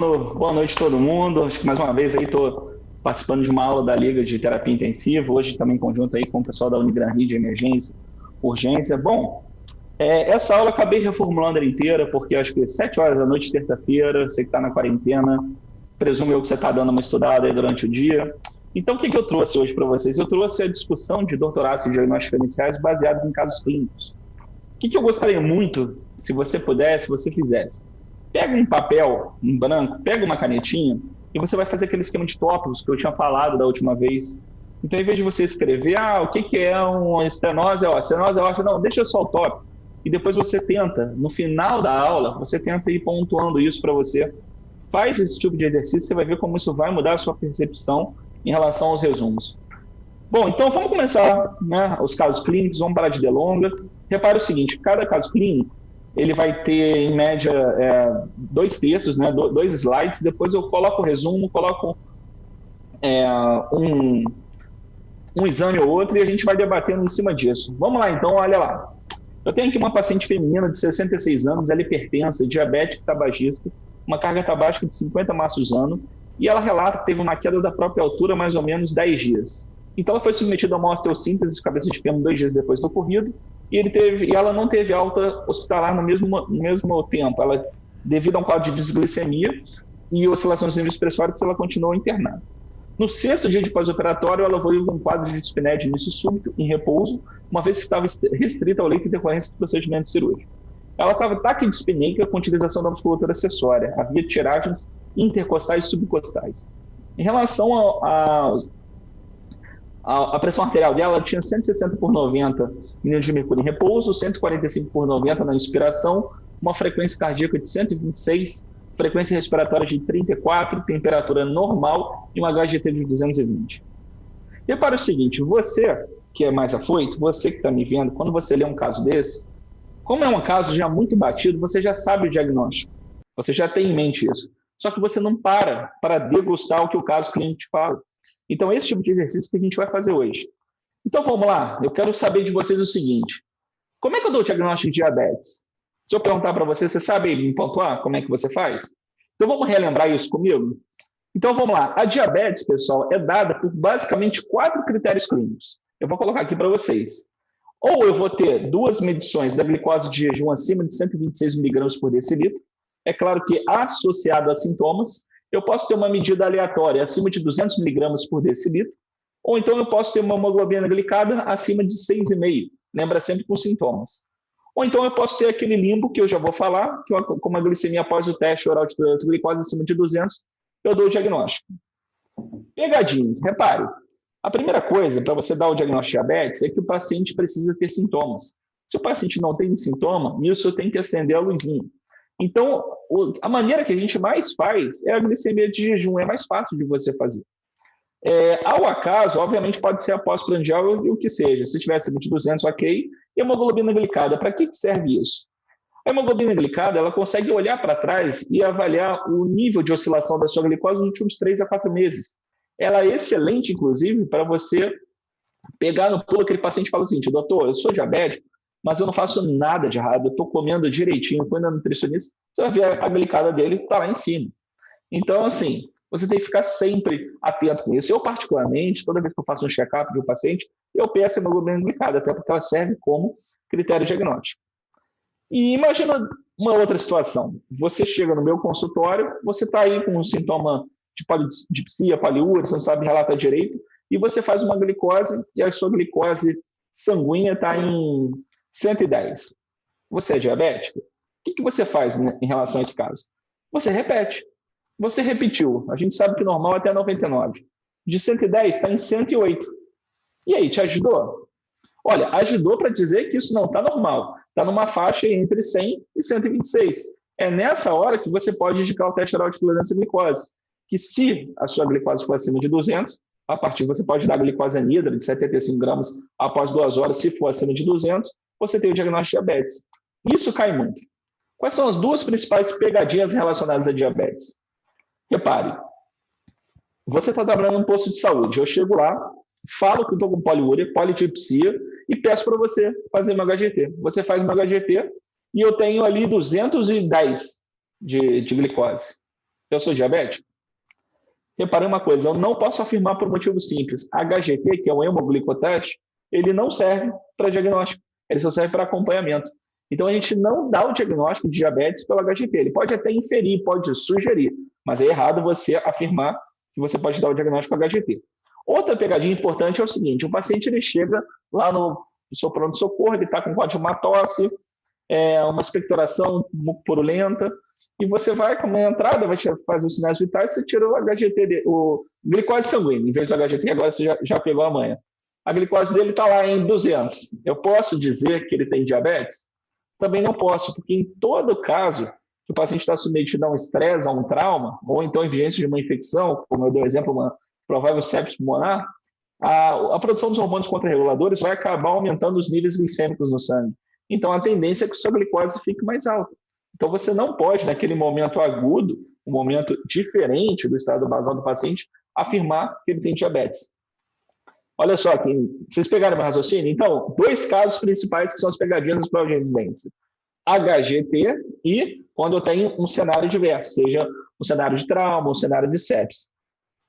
Boa noite todo mundo. Acho que mais uma vez aí estou participando de uma aula da Liga de Terapia Intensiva, hoje também em conjunto aí com o pessoal da Unigran Rio de Emergência, Urgência. Bom, essa aula eu acabei reformulando ela inteira, porque acho que 7 horas da noite, terça-feira, você que está na quarentena, presumo eu que você está dando uma estudada aí durante o dia. Então, o que eu trouxe hoje para vocês? Eu trouxe a discussão de doutorados e diagnósticos iniciais baseados em casos clínicos. O que eu gostaria muito, se você pudesse, se você fizesse? Pega um papel em branco, pega uma canetinha e você vai fazer aquele esquema de tópicos que eu tinha falado da última vez. Então, em vez de você escrever, o que é uma estenose aórtica? Estenose aórtica, não, deixa só o tópico. E depois você tenta, no final da aula, você tenta ir pontuando isso para você. Faz esse tipo de exercício, você vai ver como isso vai mudar a sua percepção em relação aos resumos. Bom, então vamos começar, né, os casos clínicos, vamos parar de delonga. Repare o seguinte, cada caso clínico, ele vai ter, em média, 2 textos, né, 2 slides, depois eu coloco o resumo, coloco um, um exame ou outro e a gente vai debatendo em cima disso. Vamos lá, então, olha lá. Eu tenho aqui uma paciente feminina de 66 anos, ela é hipertensa, diabética, tabagista, uma carga tabágica de 50 maços ano, e ela relata que teve uma queda da própria altura mais ou menos 10 dias. Então, ela foi submetida a uma osteossíntese de cabeça de fêmur 2 dias depois do ocorrido, e ela não teve alta hospitalar no mesmo tempo. Ela, devido a um quadro de desglicemia e oscilações de níveis pressóricos, ela continuou internada. No sexto dia de pós-operatório, ela evoluiu com um quadro de dispneia de início súbito, em repouso, uma vez que estava restrita ao leito em decorrência do procedimento cirúrgico. Ela estava taquidispneica com utilização da musculatura acessória. Havia tiragens intercostais e subcostais. Em relação à pressão arterial dela, ela tinha 160 por 90 milímetros de mercúrio em repouso, 145 por 90 na inspiração, uma frequência cardíaca de 126, frequência respiratória de 34, temperatura normal e um HGT de 220. Repara o seguinte, você que é mais afoito, você que está me vendo, quando você lê um caso desse, como é um caso já muito batido, você já sabe o diagnóstico, você já tem em mente isso. Só que você não para degustar o que o caso clínico te fala. Então, esse tipo de exercício que a gente vai fazer hoje. Então, vamos lá. Eu quero saber de vocês o seguinte. Como é que eu dou o diagnóstico de diabetes? Se eu perguntar para você, você sabe me pontuar como é que você faz? Então, vamos relembrar isso comigo? Então, vamos lá. A diabetes, pessoal, é dada por basicamente 4 critérios clínicos. Eu vou colocar aqui para vocês. Ou eu vou ter 2 medições da glicose de jejum acima de 126 miligramas por decilitro. É claro que associado a sintomas, eu posso ter uma medida aleatória acima de 200 miligramas por decilitro, ou então eu posso ter uma hemoglobina glicada acima de 6,5, lembra sempre com sintomas. Ou então eu posso ter aquele limbo que eu já vou falar, que com uma glicemia após o teste oral de tolerância à glicose acima de 200, eu dou o diagnóstico. Pegadinhas, repare. A primeira coisa para você dar o diagnóstico de diabetes é que o paciente precisa ter sintomas. Se o paciente não tem sintoma, isso tem que acender a luzinha. Então, a maneira que a gente mais faz é a glicemia de jejum, é mais fácil de você fazer. Ao acaso, obviamente, pode ser após prandial e o que seja. Se tiver acima de 200, ok. E a hemoglobina glicada, para que serve isso? A hemoglobina glicada, ela consegue olhar para trás e avaliar o nível de oscilação da sua glicose nos últimos 3 a 4 meses. Ela é excelente, inclusive, para você pegar no pulo aquele paciente e falar o seguinte, doutor, eu sou diabético, mas eu não faço nada de errado, eu estou comendo direitinho, fui na nutricionista, você vai ver a glicada dele está lá em cima. Então, assim, você tem que ficar sempre atento com isso. Eu, particularmente, toda vez que eu faço um check-up de um paciente, eu peço a hemoglobina glicada, até porque ela serve como critério diagnóstico. E imagina uma outra situação. Você chega no meu consultório, você está aí com um sintoma de polidipsia, poliúria, você não sabe relatar direito, e você faz uma glicose e a sua glicose sanguínea está em 110. Você é diabético? O que você faz em relação a esse caso? Você repete. Você repetiu. A gente sabe que normal é até 99. De 110 está em 108. E aí, te ajudou? Olha, ajudou para dizer que isso não está normal. Está numa faixa entre 100 e 126. É nessa hora que você pode indicar o teste oral de tolerância à glicose. Que se a sua glicose for acima de 200, a partir você pode dar glicose anidra de 75 gramas após 2 horas. Se for acima de 200, você tem o diagnóstico de diabetes. Isso cai muito. Quais são as 2 principais pegadinhas relacionadas à diabetes? Repare, você está trabalhando num posto de saúde. Eu chego lá, falo que estou com poliúria, polidipsia e peço para você fazer uma HGT. Você faz uma HGT e eu tenho ali 210 de glicose. Eu sou diabético? Reparei uma coisa, eu não posso afirmar por um motivo simples. HGT, que é o hemoglicoteste, ele não serve para diagnóstico, ele só serve para acompanhamento. Então, a gente não dá o diagnóstico de diabetes pelo HGT. Ele pode até inferir, pode sugerir, mas é errado você afirmar que você pode dar o diagnóstico HGT. Outra pegadinha importante é o seguinte, o paciente ele chega lá no seu pronto-socorro, ele está com quadro de uma tosse, uma expectoração purulenta, e você vai, como é a entrada, vai fazer os sinais vitais, você tira o HGT, o glicose sanguínea, em vez do HGT, agora você já pegou a manha. A glicose dele está lá em 200. Eu posso dizer que ele tem diabetes? Também não posso, porque em todo caso que o paciente está submetido a um estresse, a um trauma, ou então evidência de uma infecção, como eu dei o exemplo, uma provável sepsis pulmonar, a produção dos hormônios contrarreguladores vai acabar aumentando os níveis glicêmicos no sangue. Então, a tendência é que a sua glicose fique mais alta. Então, você não pode, naquele momento agudo, um momento diferente do estado basal do paciente, afirmar que ele tem diabetes. Olha só, aqui, vocês pegaram meu raciocínio? Então, dois casos principais que são as pegadinhas das provas de residência. HGT e quando eu tenho um cenário diverso, seja um cenário de trauma, um cenário de sepsis.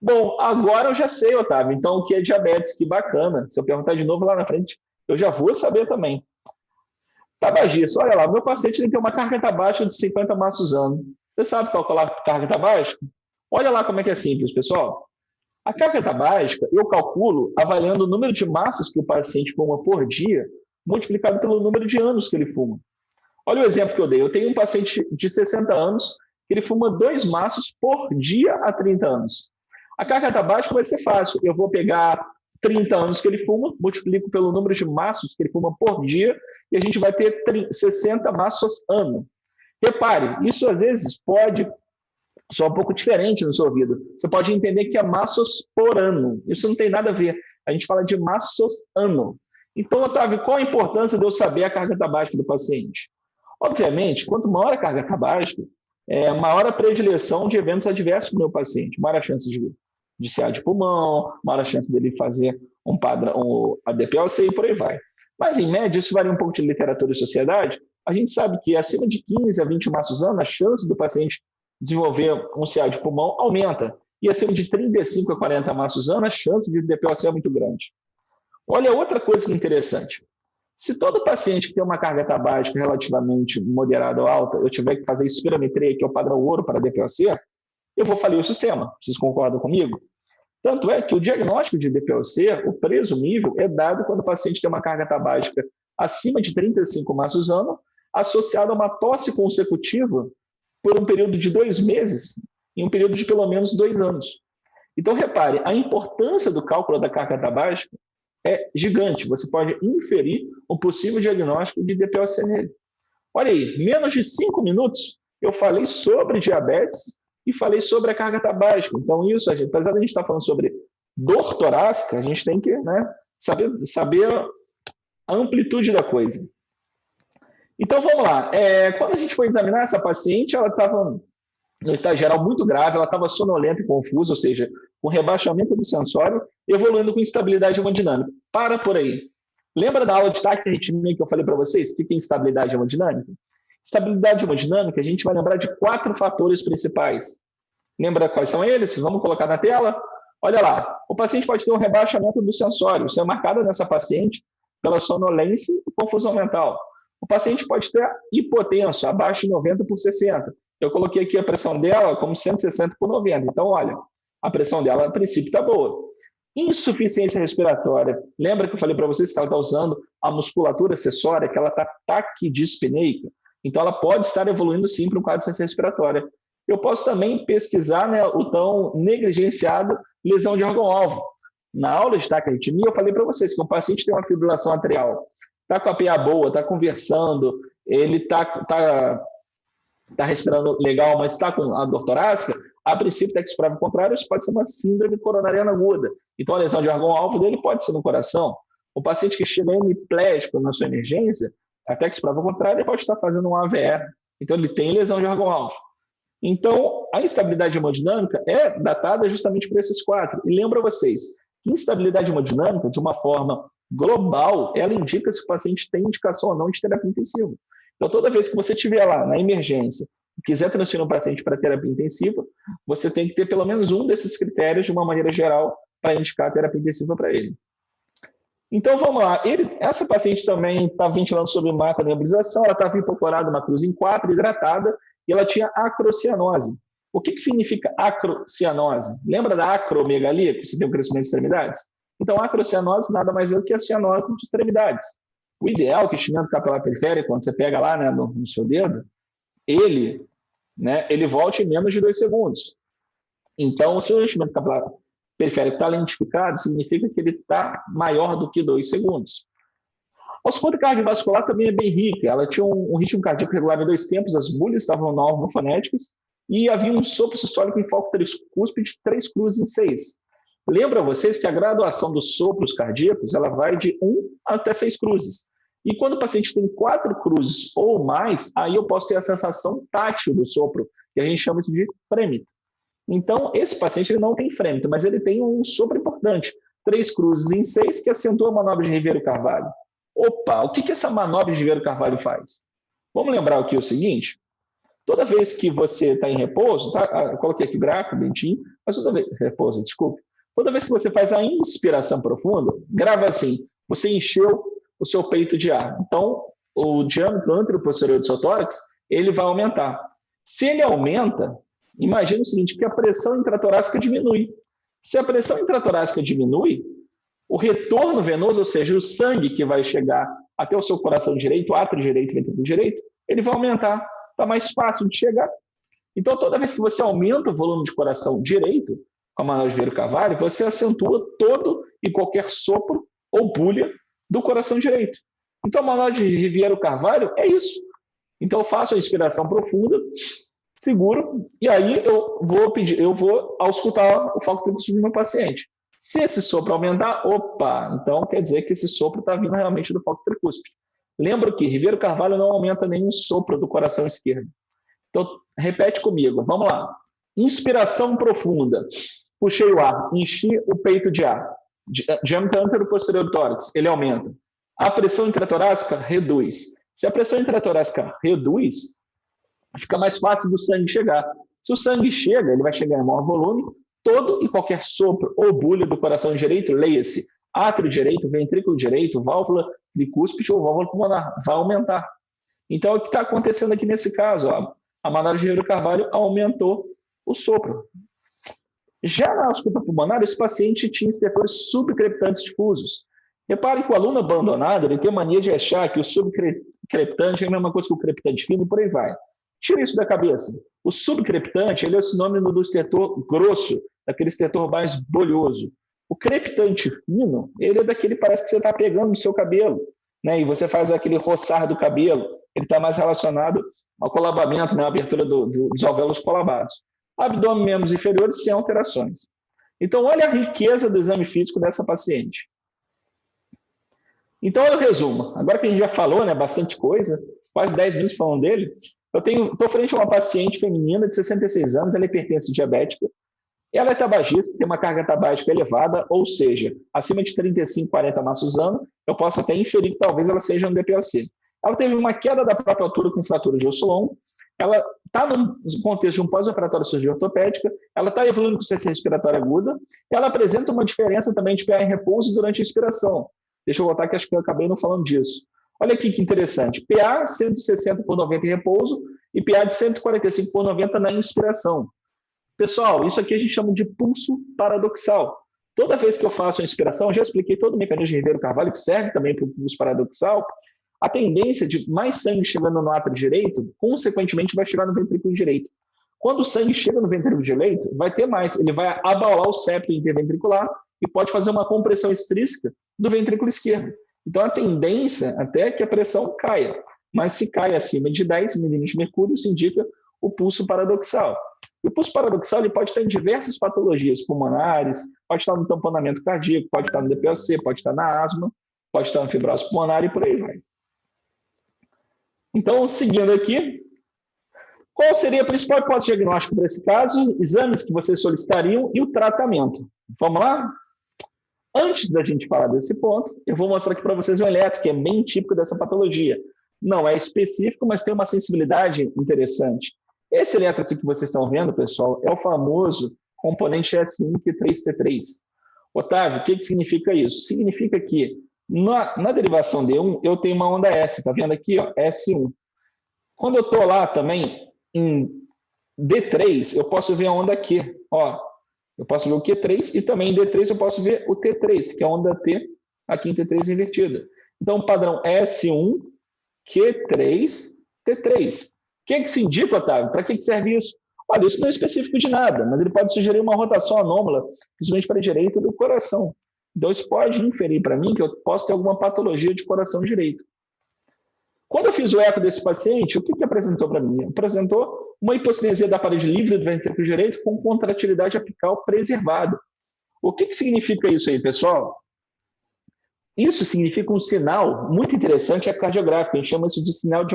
Bom, agora eu já sei, Otávio, então o que é diabetes, que bacana. Se eu perguntar de novo lá na frente, eu já vou saber também. Tabagista, olha lá, meu paciente ele tem uma carga tabágica de 50 maços ano. Você sabe calcular a carga tabágica? Olha lá como é que é simples, pessoal. A carga tabágica eu calculo avaliando o número de maços que o paciente fuma por dia, multiplicado pelo número de anos que ele fuma. Olha o exemplo que eu dei. Eu tenho um paciente de 60 anos que ele fuma 2 maços por dia há 30 anos. A carga tabágica vai ser fácil. Eu vou pegar 30 anos que ele fuma, multiplico pelo número de maços que ele fuma por dia, e a gente vai ter 60 maços ano. Repare, isso às vezes pode ser um pouco diferente no seu ouvido. Você pode entender que é maços por ano. Isso não tem nada a ver. A gente fala de maços ano. Então, Otávio, qual a importância de eu saber a carga tabágica do paciente? Obviamente, quanto maior a carga tabágica, maior a predileção de eventos adversos para o meu paciente, maior a chance de CA de pulmão, maior a chance dele fazer um padrão, a DPLC e por aí vai. Mas, em média, isso varia um pouco de literatura e sociedade. A gente sabe que acima de 15 a 20 maços ano, a chance do paciente desenvolver um CA de pulmão aumenta. E acima de 35 a 40 maços ano, a chance de DPLC é muito grande. Olha outra coisa que é interessante. Se todo paciente que tem uma carga tabágica relativamente moderada ou alta, eu tiver que fazer espirometria, que é o padrão ouro para a DPLC, eu vou falir o sistema. Vocês concordam comigo? Tanto é que o diagnóstico de DPLC, o presumível, é dado quando o paciente tem uma carga tabágica acima de 35 maços ano, associada a uma tosse consecutiva por um período de 2 meses, em um período de pelo menos 2 anos. Então, repare, a importância do cálculo da carga tabágica é gigante. Você pode inferir um possível diagnóstico de DPLC nele. Olha aí, menos de 5 minutos, eu falei sobre diabetes e falei sobre a carga tabágica. Então, isso, apesar de a gente estar falando sobre dor torácica, a gente tem que saber a amplitude da coisa. Então, vamos lá. Quando a gente foi examinar essa paciente, ela estava no estágio geral muito grave, ela estava sonolenta e confusa, ou seja, com rebaixamento do sensório, evoluindo com instabilidade hemodinâmica. Para por aí. Lembra da aula de taquiarritmia que eu falei para vocês? O que é instabilidade hemodinâmica? Estabilidade hemodinâmica, a gente vai lembrar de 4 fatores principais. Lembra quais são eles? Vamos colocar na tela? Olha lá, o paciente pode ter um rebaixamento do sensório, isso é marcado nessa paciente pela sonolência e confusão mental. O paciente pode ter hipotenso, abaixo de 90 por 60. Eu coloquei aqui a pressão dela como 160 por 90. Então, olha, a pressão dela, a princípio, está boa. Insuficiência respiratória. Lembra que eu falei para vocês que ela está usando a musculatura acessória, que ela está taquidispneica? Então, ela pode estar evoluindo, sim, para um quadro de insuficiência respiratória. Eu posso também pesquisar, né, o tão negligenciado lesão de órgão-alvo. Na aula de taquiarritmia, eu falei para vocês que o paciente tem uma fibrilação atrial, está com a PA boa, está conversando, ele está respirando legal, mas está com a dor torácica, a princípio, até que se prova o contrário, isso pode ser uma síndrome coronariana aguda. Então, a lesão de órgão-alvo dele pode ser no coração. O paciente que chega hemiplégico na sua emergência, até que se prova o contrário, ele pode estar fazendo um AVE. Então, ele tem lesão de órgão-alvo. Então, a instabilidade hemodinâmica é datada justamente por esses 4. E lembro a vocês que instabilidade hemodinâmica, de uma forma global, ela indica se o paciente tem indicação ou não de terapia intensiva. Então, toda vez que você estiver lá na emergência quiser transferir um paciente para terapia intensiva, você tem que ter pelo menos um desses critérios de uma maneira geral para indicar a terapia intensiva para ele. Então, vamos lá. Essa paciente também está ventilando sobre macronebulização, ela estava hipocorada, uma cruz em 4, hidratada, e ela tinha acrocianose. O que significa acrocianose? Lembra da acromegalia, que você tem o crescimento de extremidades? Então, a acrocianose nada mais é do que a cianose de extremidades. O ideal é que o enchimento capilar periférico, quando você pega lá, né, no seu dedo, ele volte em menos de 2 segundos. Então, se o enchimento capilar periférico está lentificado, significa que ele está maior do que 2 segundos. A ausculta cardiovascular também é bem rica. Ela tinha um ritmo cardíaco regular em 2 tempos, as bulhas estavam normofonéticas e havia um sopro sistólico em foco tricúspide de 3 cruzes em 6. Lembra vocês que a graduação dos sopros cardíacos ela vai de 1 até 6 cruzes. E quando o paciente tem 4 cruzes ou mais, aí eu posso ter a sensação tátil do sopro, que a gente chama isso de frêmito. Então, esse paciente ele não tem frêmito, mas ele tem um sopro importante. 3 cruzes em 6, que acentua a manobra de Ribeiro-Carvalho. Opa, o que essa manobra de Ribeiro-Carvalho faz? Vamos lembrar aqui o seguinte, toda vez que você está em repouso, tá? Coloquei aqui o gráfico, Bentinho, mas toda vez que você faz a inspiração profunda, grava assim, você encheu o seu peito de ar. Então, o diâmetro anteroposterior do seu tórax, ele vai aumentar. Se ele aumenta, imagina o seguinte, que a pressão intratorácica diminui. Se a pressão intratorácica diminui, o retorno venoso, ou seja, o sangue que vai chegar até o seu coração direito, átrio direito, ventrículo direito, ele vai aumentar. Está mais fácil de chegar. Então, toda vez que você aumenta o volume de coração direito, com a manobra de Ribeiro-Carvalho, você acentua todo e qualquer sopro ou bulha do coração direito. Então, a manobra de Ribeiro-Carvalho é isso. Então, eu faço a inspiração profunda, seguro, e aí eu vou auscultar o foco tricúspide do meu paciente. Se esse sopro aumentar, opa, então quer dizer que esse sopro está vindo realmente do foco tricúspide. Lembra que Ribeiro-Carvalho não aumenta nenhum sopro do coração esquerdo. Então, repete comigo, vamos lá. Inspiração profunda. Puxei o ar, enchi o peito de ar. Diâmetro anteroposterior do tórax, ele aumenta. A pressão intratorácica reduz. Se a pressão intratorácica reduz, fica mais fácil do sangue chegar. Se o sangue chega, ele vai chegar em maior volume, todo e qualquer sopro ou bulha do coração direito, leia-se, átrio direito, ventrículo direito, válvula tricúspide ou válvula pulmonar, vai aumentar. Então, o que está acontecendo aqui nesse caso? Ó, a manobra de Ribeiro-Carvalho aumentou o sopro. Já na ausculta pulmonar, esse paciente tinha estertores subcrepitantes difusos. Repare que o aluno abandonado ele tem mania de achar que o subcrepitante é a mesma coisa que o crepitante fino e por aí vai. Tira isso da cabeça. O subcrepitante ele é o sinônimo do estertor grosso, daquele estertor mais bolhoso. O crepitante fino, ele é daquele que parece que você está pegando no seu cabelo, né? E você faz aquele roçar do cabelo, ele está mais relacionado ao colabamento, né? A abertura dos alvéolos colabados. Abdômen e membros inferiores sem alterações. Então, olha a riqueza do exame físico dessa paciente. Então, olha o resumo. Agora que a gente já falou, né, bastante coisa, quase 10 minutos falando dele, estou frente a uma paciente feminina de 66 anos, ela é hipertensa diabética, ela é tabagista, tem uma carga tabágica elevada, ou seja, acima de 35, 40 maços ano, eu posso até inferir que talvez ela seja um DPOC. Ela teve uma queda da própria altura com fratura de osso longo, ela está no contexto de um pós-operatório de cirurgia ortopédica, ela está evoluindo com ciência respiratória aguda, ela apresenta uma diferença também de PA em repouso durante a inspiração. Deixa eu voltar que acho que eu acabei não falando disso. Olha aqui que interessante, PA 160 por 90 em repouso e PA de 145 por 90 na inspiração. Pessoal, isso aqui a gente chama de pulso paradoxal. Toda vez que eu faço a inspiração, eu já expliquei todo o mecanismo de Ribeiro-Carvalho, que serve também para o pulso paradoxal, a tendência de mais sangue chegando no átrio direito, consequentemente vai chegar no ventrículo direito. Quando o sangue chega no ventrículo direito, vai ter mais, ele vai abalar o septo interventricular e pode fazer uma compressão extrínseca do ventrículo esquerdo. Então, a tendência até é que a pressão caia, mas se cai acima de 10 milímetros de mercúrio, isso indica o pulso paradoxal. E o pulso paradoxal ele pode estar em diversas patologias pulmonares, pode estar no tamponamento cardíaco, pode estar no DPOC, pode estar na asma, pode estar na fibrose pulmonar e por aí vai. Então, seguindo aqui, qual seria a principal hipótese diagnóstica para esse caso? Exames que vocês solicitariam e o tratamento. Vamos lá? Antes da gente falar desse ponto, eu vou mostrar aqui para vocês um eletro, que é bem típico dessa patologia. Não é específico, mas tem uma sensibilidade interessante. Esse elétrodo que vocês estão vendo, pessoal, é o famoso componente S1 Q3T3. Otávio, o que significa isso? Significa que na derivação D1 eu tenho uma onda S, está vendo aqui? Ó, S1. Quando eu estou lá também em D3, eu posso ver a onda Q. Ó, eu posso ver o Q3 e também em D3 eu posso ver o T3, que é a onda T aqui em T3 invertida. Então, o padrão S1, Q3, T3. O que isso indica, Otávio? Para que serve isso? Olha, isso não é específico de nada, mas ele pode sugerir uma rotação anômala, principalmente para a direita do coração. Então, isso pode inferir para mim que eu posso ter alguma patologia de coração direito. Quando eu fiz o eco desse paciente, o que apresentou para mim? Apresentou uma hipocinesia da parede livre do ventrículo direito com contratilidade apical preservada. O que significa isso aí, pessoal? Isso significa um sinal muito interessante ecocardiográfico. A gente chama isso de sinal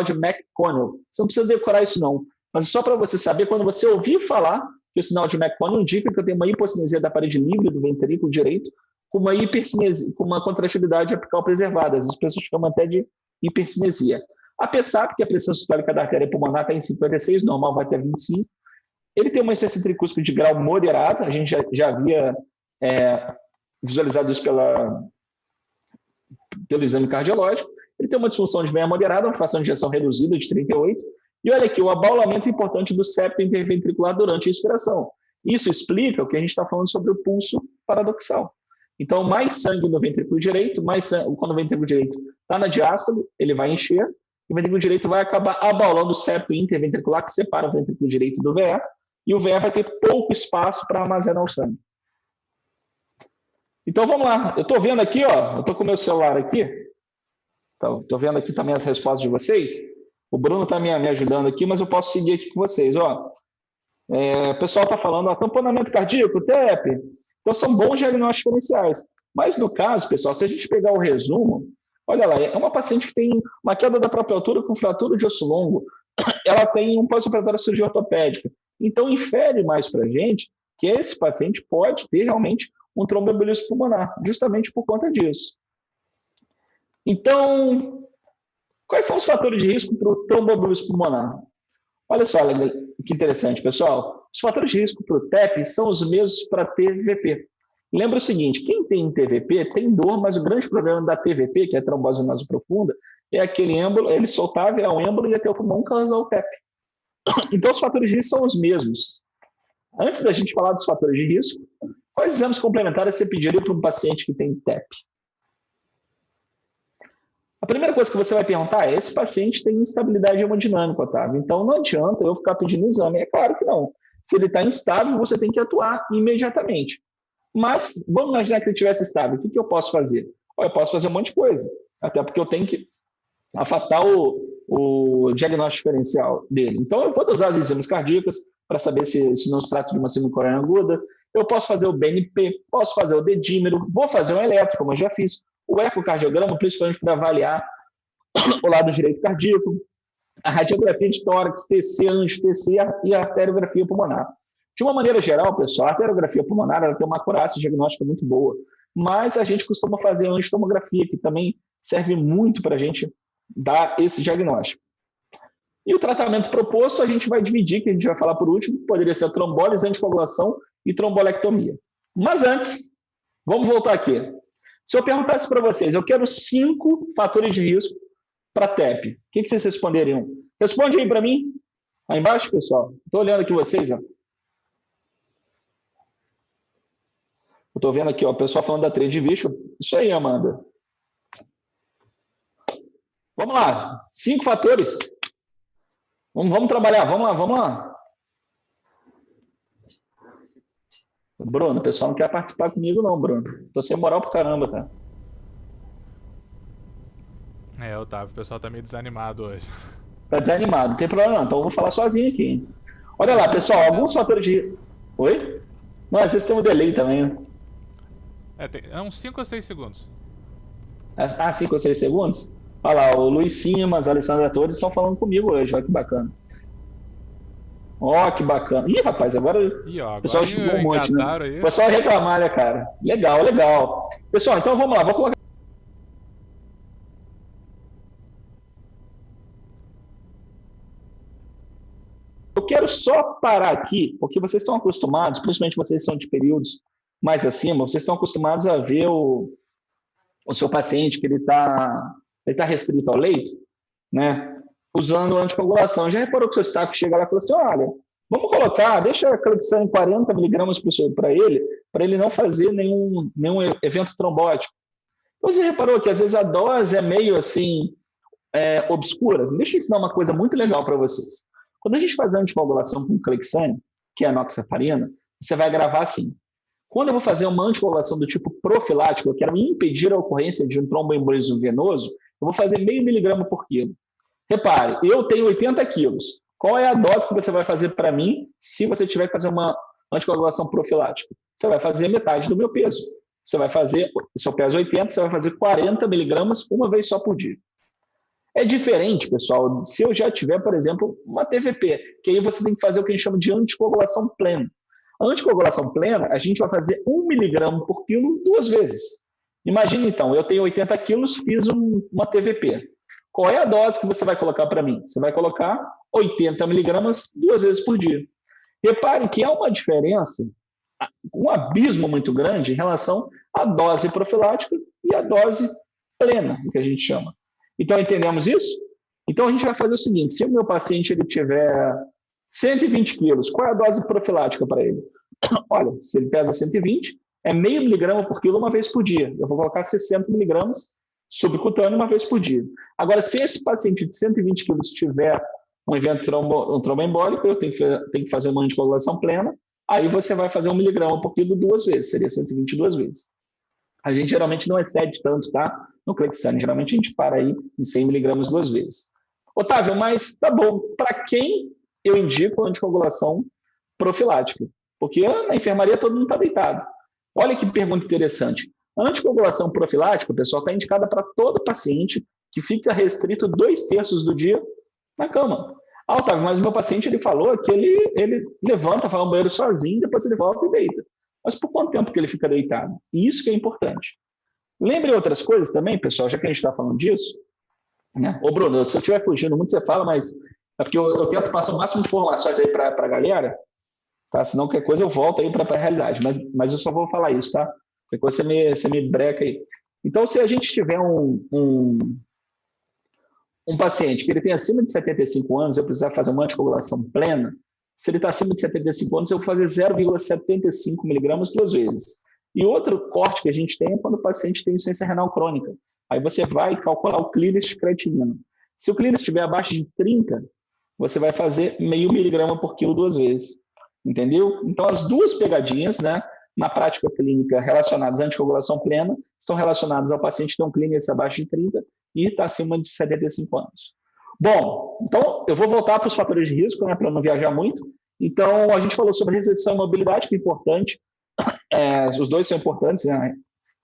de McConnell. Você não precisa decorar isso, não. Mas só para você saber, quando você ouvir falar que o sinal de McConnell indica que eu tenho uma hipocinesia da parede livre do ventrículo direito com uma hipercinesia, com uma contratilidade apical preservada. As pessoas chamam até de hipercinesia. A PSAP, que é a pressão sistólica da artéria pulmonar, está em 56, normal vai até 25. Ele tem uma insuficiência tricúspide de grau moderado, a gente já havia visualizado isso pelo exame cardiológico. Ele tem uma disfunção de veia moderada, uma fração de ejeção reduzida de 38. E olha aqui, o abaulamento importante do septo interventricular durante a inspiração. Isso explica o que a gente está falando sobre o pulso paradoxal. Então, mais sangue no ventrículo direito, quando o ventrículo direito está na diástole, ele vai encher, e o ventrículo direito vai acabar abaulando o septo interventricular, que separa o ventrículo direito do VE, e o VE vai ter pouco espaço para armazenar o sangue. Então, vamos lá. Eu estou vendo aqui, ó, eu estou com o meu celular aqui, estou vendo aqui também as respostas de vocês. O Bruno está me ajudando aqui, mas eu posso seguir aqui com vocês. Ó. O pessoal está falando, tamponamento cardíaco, TEP. Então, são bons diagnósticos diferenciais. Mas, no caso, pessoal, se a gente pegar o resumo, olha lá, é uma paciente que tem uma queda da própria altura com fratura de osso longo. Ela tem um pós-operatório cirurgia ortopédica. Então, infere mais para a gente que esse paciente pode ter realmente um tromboembolismo pulmonar, justamente por conta disso. Então, quais são os fatores de risco para o tromboembolismo pulmonar? Olha só que interessante, pessoal. Os fatores de risco para o TEP são os mesmos para TVP. Lembra o seguinte, quem tem TVP tem dor, mas o grande problema da TVP, que é a trombose venosa profunda, é aquele êmbolo, ele soltar, virar um êmbolo e até o pulmão causar o TEP. Então, os fatores de risco são os mesmos. Antes da gente falar dos fatores de risco, quais exames complementares você pediria para um paciente que tem TEP? A primeira coisa que você vai perguntar é: esse paciente tem instabilidade hemodinâmica, Otávio? Então, não adianta eu ficar pedindo exame. É claro que não. Se ele está instável, você tem que atuar imediatamente. Mas, vamos imaginar que ele estivesse estável. O que eu posso fazer? Eu posso fazer um monte de coisa. Até porque eu tenho que afastar o diagnóstico diferencial dele. Então, eu vou dosar as enzimas cardíacas para saber se não se trata de uma síndrome coronariana aguda. Eu posso fazer o BNP, posso fazer o dedímero, vou fazer um eletro, como eu já fiz, o ecocardiograma, principalmente para avaliar o lado direito cardíaco, a radiografia de tórax, TC, anjo-TC e a arteriografia pulmonar. De uma maneira geral, pessoal, a arteriografia pulmonar ela tem uma acurácia diagnóstica muito boa, mas a gente costuma fazer a angiotomografia, que também serve muito para a gente dar esse diagnóstico. E o tratamento proposto a gente vai dividir, que a gente vai falar por último, poderia ser a trombólise, anticoagulação e trombolectomia. Mas antes, vamos voltar aqui. Se eu perguntasse para vocês, eu quero 5 fatores de risco para TEP, o que vocês responderiam? Responde aí para mim, aí embaixo, pessoal. Estou olhando aqui vocês. Ó. Eu estou vendo aqui, ó, o pessoal falando da trade vision. Isso aí, Amanda. Vamos lá, 5 fatores. Vamos trabalhar, vamos lá. Bruno, o pessoal não quer participar comigo não, Bruno. Tô sem moral pro caramba, cara. Otávio, o pessoal tá meio desanimado hoje. Tá desanimado, não tem problema não, então eu vou falar sozinho aqui. Olha lá, pessoal, alguns fatores de... Oi? Não, às vezes tem um delay também, né? É uns 5 ou 6 segundos. 5 ou 6 segundos? Olha lá, o Luiz Simas, a Alessandra Torres estão falando comigo hoje, olha que bacana. Ó, que bacana. Ih, rapaz, agora o pessoal chegou um monte, né? O pessoal reclamar, né, cara? Legal, legal. Pessoal, então vamos lá, vou colocar... quero só parar aqui, porque vocês estão acostumados, principalmente vocês que são de períodos mais acima, vocês estão acostumados a ver o seu paciente que ele tá restrito ao leito, né? Usando anticoagulação. Já reparou que o seu staff chega lá e fala assim, olha, vamos colocar, deixa a clexane em 40 miligramas para ele não fazer nenhum evento trombótico. Então, você reparou que às vezes a dose é meio assim, obscura? Deixa eu ensinar uma coisa muito legal para vocês. Quando a gente faz a anticoagulação com clexane, que é a enoxaparina, você vai gravar assim. Quando eu vou fazer uma anticoagulação do tipo profilático, eu quero impedir a ocorrência de um tromboembolismo venoso, eu vou fazer meio miligrama por quilo. Repare, eu tenho 80 quilos. Qual é a dose que você vai fazer para mim se você tiver que fazer uma anticoagulação profilática? Você vai fazer metade do meu peso. Você vai fazer, se eu peso 80, você vai fazer 40 miligramas uma vez só por dia. É diferente, pessoal, se eu já tiver, por exemplo, uma TVP, que aí você tem que fazer o que a gente chama de anticoagulação plena. A anticoagulação plena, a gente vai fazer 1 miligrama por quilo 2 vezes. Imagina, então, eu tenho 80 quilos, fiz uma TVP. Qual é a dose que você vai colocar para mim? Você vai colocar 80 miligramas 2 vezes por dia. Repare que há uma diferença, um abismo muito grande em relação à dose profilática e à dose plena, que a gente chama. Então, entendemos isso? Então, a gente vai fazer o seguinte, se o meu paciente ele tiver 120 quilos, qual é a dose profilática para ele? Olha, se ele pesa 120, é meio miligrama por quilo uma vez por dia. Eu vou colocar 60 miligramas subcutâneo uma vez por dia. Agora, se esse paciente de 120 quilos tiver um evento tromboembólico, eu tenho que fazer uma anticoagulação plena, aí você vai fazer 1 miligrama por quilo 2 vezes, seria 122 vezes. A gente geralmente não excede tanto, tá? No clexane, geralmente a gente para aí em 100 miligramas 2 vezes. Otávio, mas tá bom, para quem eu indico anticoagulação profilática? Porque na enfermaria todo mundo está deitado. Olha que pergunta interessante. A anticoagulação profilática, pessoal, está indicada para todo paciente que fica restrito 2/3 do dia na cama. Ah, Otávio, mas o meu paciente ele falou que ele levanta, vai ao banheiro sozinho, depois ele volta e deita. Mas por quanto tempo que ele fica deitado? E isso que é importante. Lembre outras coisas também, pessoal, já que a gente está falando disso. Né? Ô, Bruno, se eu estiver fugindo muito, você fala, mas é porque eu tento passar o máximo de informações aí para a galera, tá? Senão qualquer coisa eu volto aí para a realidade. Mas eu só vou falar isso, tá? Qualquer coisa você me breca aí. Então, se a gente tiver um paciente que ele tem acima de 75 anos, eu precisar fazer uma anticoagulação plena, se ele está acima de 75 anos, eu vou fazer 0,75 miligramas 2 vezes. E outro corte que a gente tem é quando o paciente tem insuficiência renal crônica. Aí você vai calcular o clearance de creatinina. Se o clearance estiver abaixo de 30, você vai fazer meio miligrama por quilo 2 vezes. Entendeu? Então, as duas pegadinhas, né, na prática clínica relacionadas à anticoagulação plena estão relacionadas ao paciente que tem um clearance abaixo de 30 e está acima de 75 anos. Bom, então eu vou voltar para os fatores de risco, né, para não viajar muito. Então, a gente falou sobre restrição e mobilidade, que é importante. Os dois são importantes, né,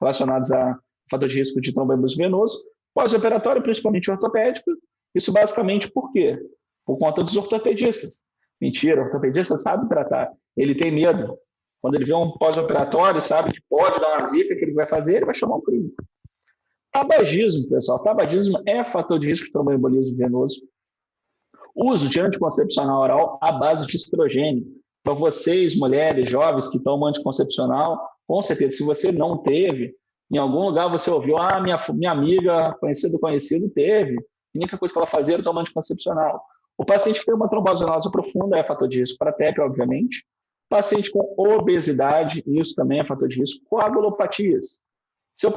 relacionados a fator de risco de tromboembolismo venoso. Pós-operatório, principalmente ortopédico. Isso basicamente por quê? Por conta dos ortopedistas. Mentira, o ortopedista sabe tratar. Ele tem medo. Quando ele vê um pós-operatório, sabe que pode dar uma zica, que ele vai fazer, ele vai chamar um clínico. Tabagismo, pessoal. Tabagismo é fator de risco de tromboembolismo venoso. Uso de anticoncepcional oral à base de estrogênio. Então, vocês, mulheres, jovens que tomam anticoncepcional, com certeza, se você não teve, em algum lugar você ouviu, minha amiga, conhecido, teve. A única coisa que ela fazia era tomar anticoncepcional. O paciente que tem uma trombose venosa profunda é fator de risco para TEP, obviamente. Paciente com obesidade, isso também é fator de risco. Coagulopatias. Se eu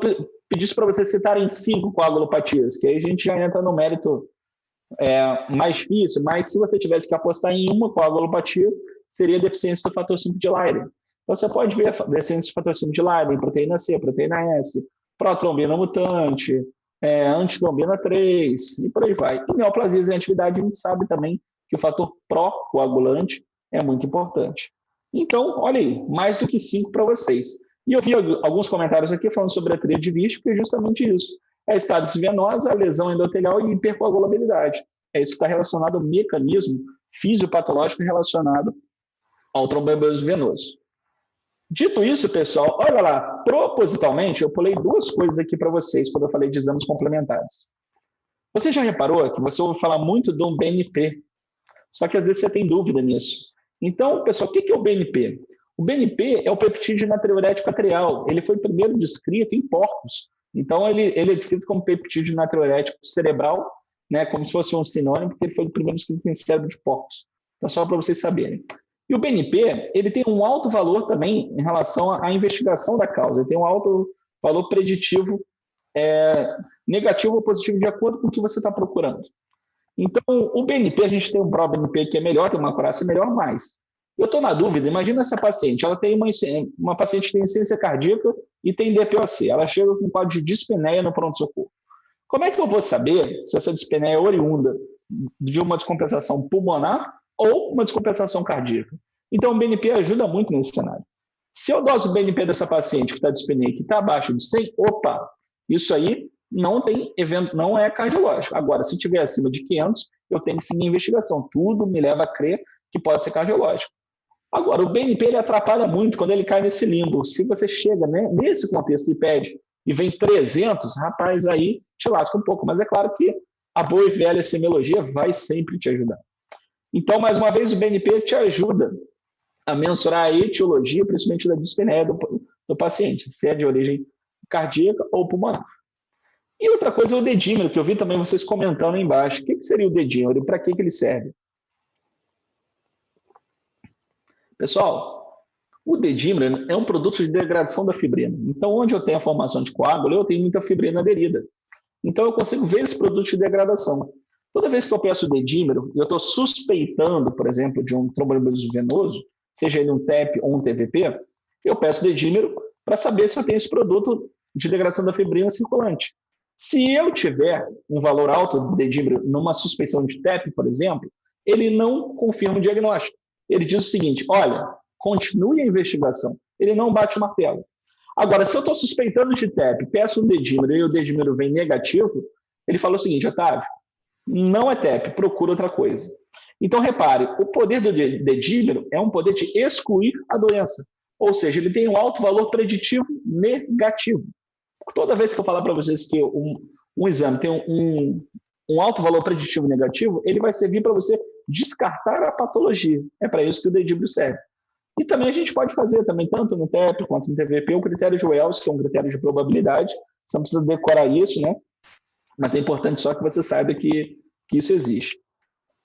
pedisse para vocês citarem 5 coagulopatias, que aí a gente já entra no mérito mais difícil, mas se você tivesse que apostar em uma coagulopatia, seria deficiência do fator 5 de Leiden. Então, você pode ver deficiência do fator 5 de Leiden, proteína C, proteína S, protrombina mutante, antitrombina 3, e por aí vai. E neoplasias em atividade, a gente sabe também que o fator pró-coagulante é muito importante. Então, olha aí, mais do que 5 para vocês. E eu vi alguns comentários aqui falando sobre a tríade vística, que é justamente isso. É estase venosa, lesão endotelial e hipercoagulabilidade. É isso que está relacionado ao mecanismo fisiopatológico relacionado ao tromboembolismo venoso. Dito isso, pessoal, olha lá, propositalmente eu pulei 2 coisas aqui para vocês quando eu falei de exames complementares. Você já reparou que você ouve falar muito do BNP? Só que às vezes você tem dúvida nisso. Então, pessoal, o que é o BNP? O BNP é o peptídeo natriurético atrial. Ele foi primeiro descrito em porcos. Então, ele é descrito como peptídeo natriurético cerebral, né, como se fosse um sinônimo, porque ele foi o primeiro descrito em cérebro de porcos. Então, só para vocês saberem. E o BNP, ele tem um alto valor também em relação à investigação da causa. Ele tem um alto valor preditivo, negativo ou positivo, de acordo com o que você está procurando. Então, o BNP, a gente tem um pró-BNP que é melhor, tem uma acurácia melhor, mas eu estou na dúvida, imagina essa paciente, ela tem uma paciente que tem insuficiência cardíaca e tem DPOC, ela chega com um quadro de dispneia no pronto-socorro. Como é que eu vou saber se essa dispneia é oriunda de uma descompensação pulmonar ou uma descompensação cardíaca? Então, o BNP ajuda muito nesse cenário. Se eu doso o BNP dessa paciente que está dispneia, que está abaixo de 100, opa, isso aí não tem evento, não é cardiológico. Agora, se tiver acima de 500, eu tenho que seguir a investigação. Tudo me leva a crer que pode ser cardiológico. Agora, o BNP ele atrapalha muito quando ele cai nesse limbo. Se você chega, né, nesse contexto de pede e vem 300, rapaz, aí te lasca um pouco. Mas é claro que a boa e velha semiologia vai sempre te ajudar. Então, mais uma vez, o BNP te ajuda a mensurar a etiologia, principalmente da dispneia do paciente, se é de origem cardíaca ou pulmonar. E outra coisa é o dedímero, que eu vi também vocês comentando aí embaixo. O que seria o dedímero e para que ele serve? Pessoal, o dedímero é um produto de degradação da fibrina. Então, onde eu tenho a formação de coágulo, eu tenho muita fibrina aderida. Então, eu consigo ver esse produto de degradação. Toda vez que eu peço o dedímero, e eu estou suspeitando, por exemplo, de um tromboembolismo venoso, seja ele um TEP ou um TVP, eu peço o dedímero para saber se eu tenho esse produto de degradação da fibrina circulante. Se eu tiver um valor alto do dedímero numa suspeição de TEP, por exemplo, ele não confirma o diagnóstico. Ele diz o seguinte, olha, continue a investigação. Ele não bate o martelo. Agora, se eu estou suspeitando de TEP, peço um dedímero e o dedímero vem negativo, ele fala o seguinte, Otávio, não é TEP, procura outra coisa. Então, repare, o poder do dedímero é um poder de excluir a doença. Ou seja, ele tem um alto valor preditivo negativo. Toda vez que eu falar para vocês que um exame tem um alto valor preditivo negativo, ele vai servir para você descartar a patologia. É para isso que o dedímero serve. E também a gente pode fazer, também, tanto no TEP quanto no TVP, o critério de Wells, que é um critério de probabilidade. Você não precisa decorar isso, né? Mas é importante só que você saiba que isso existe.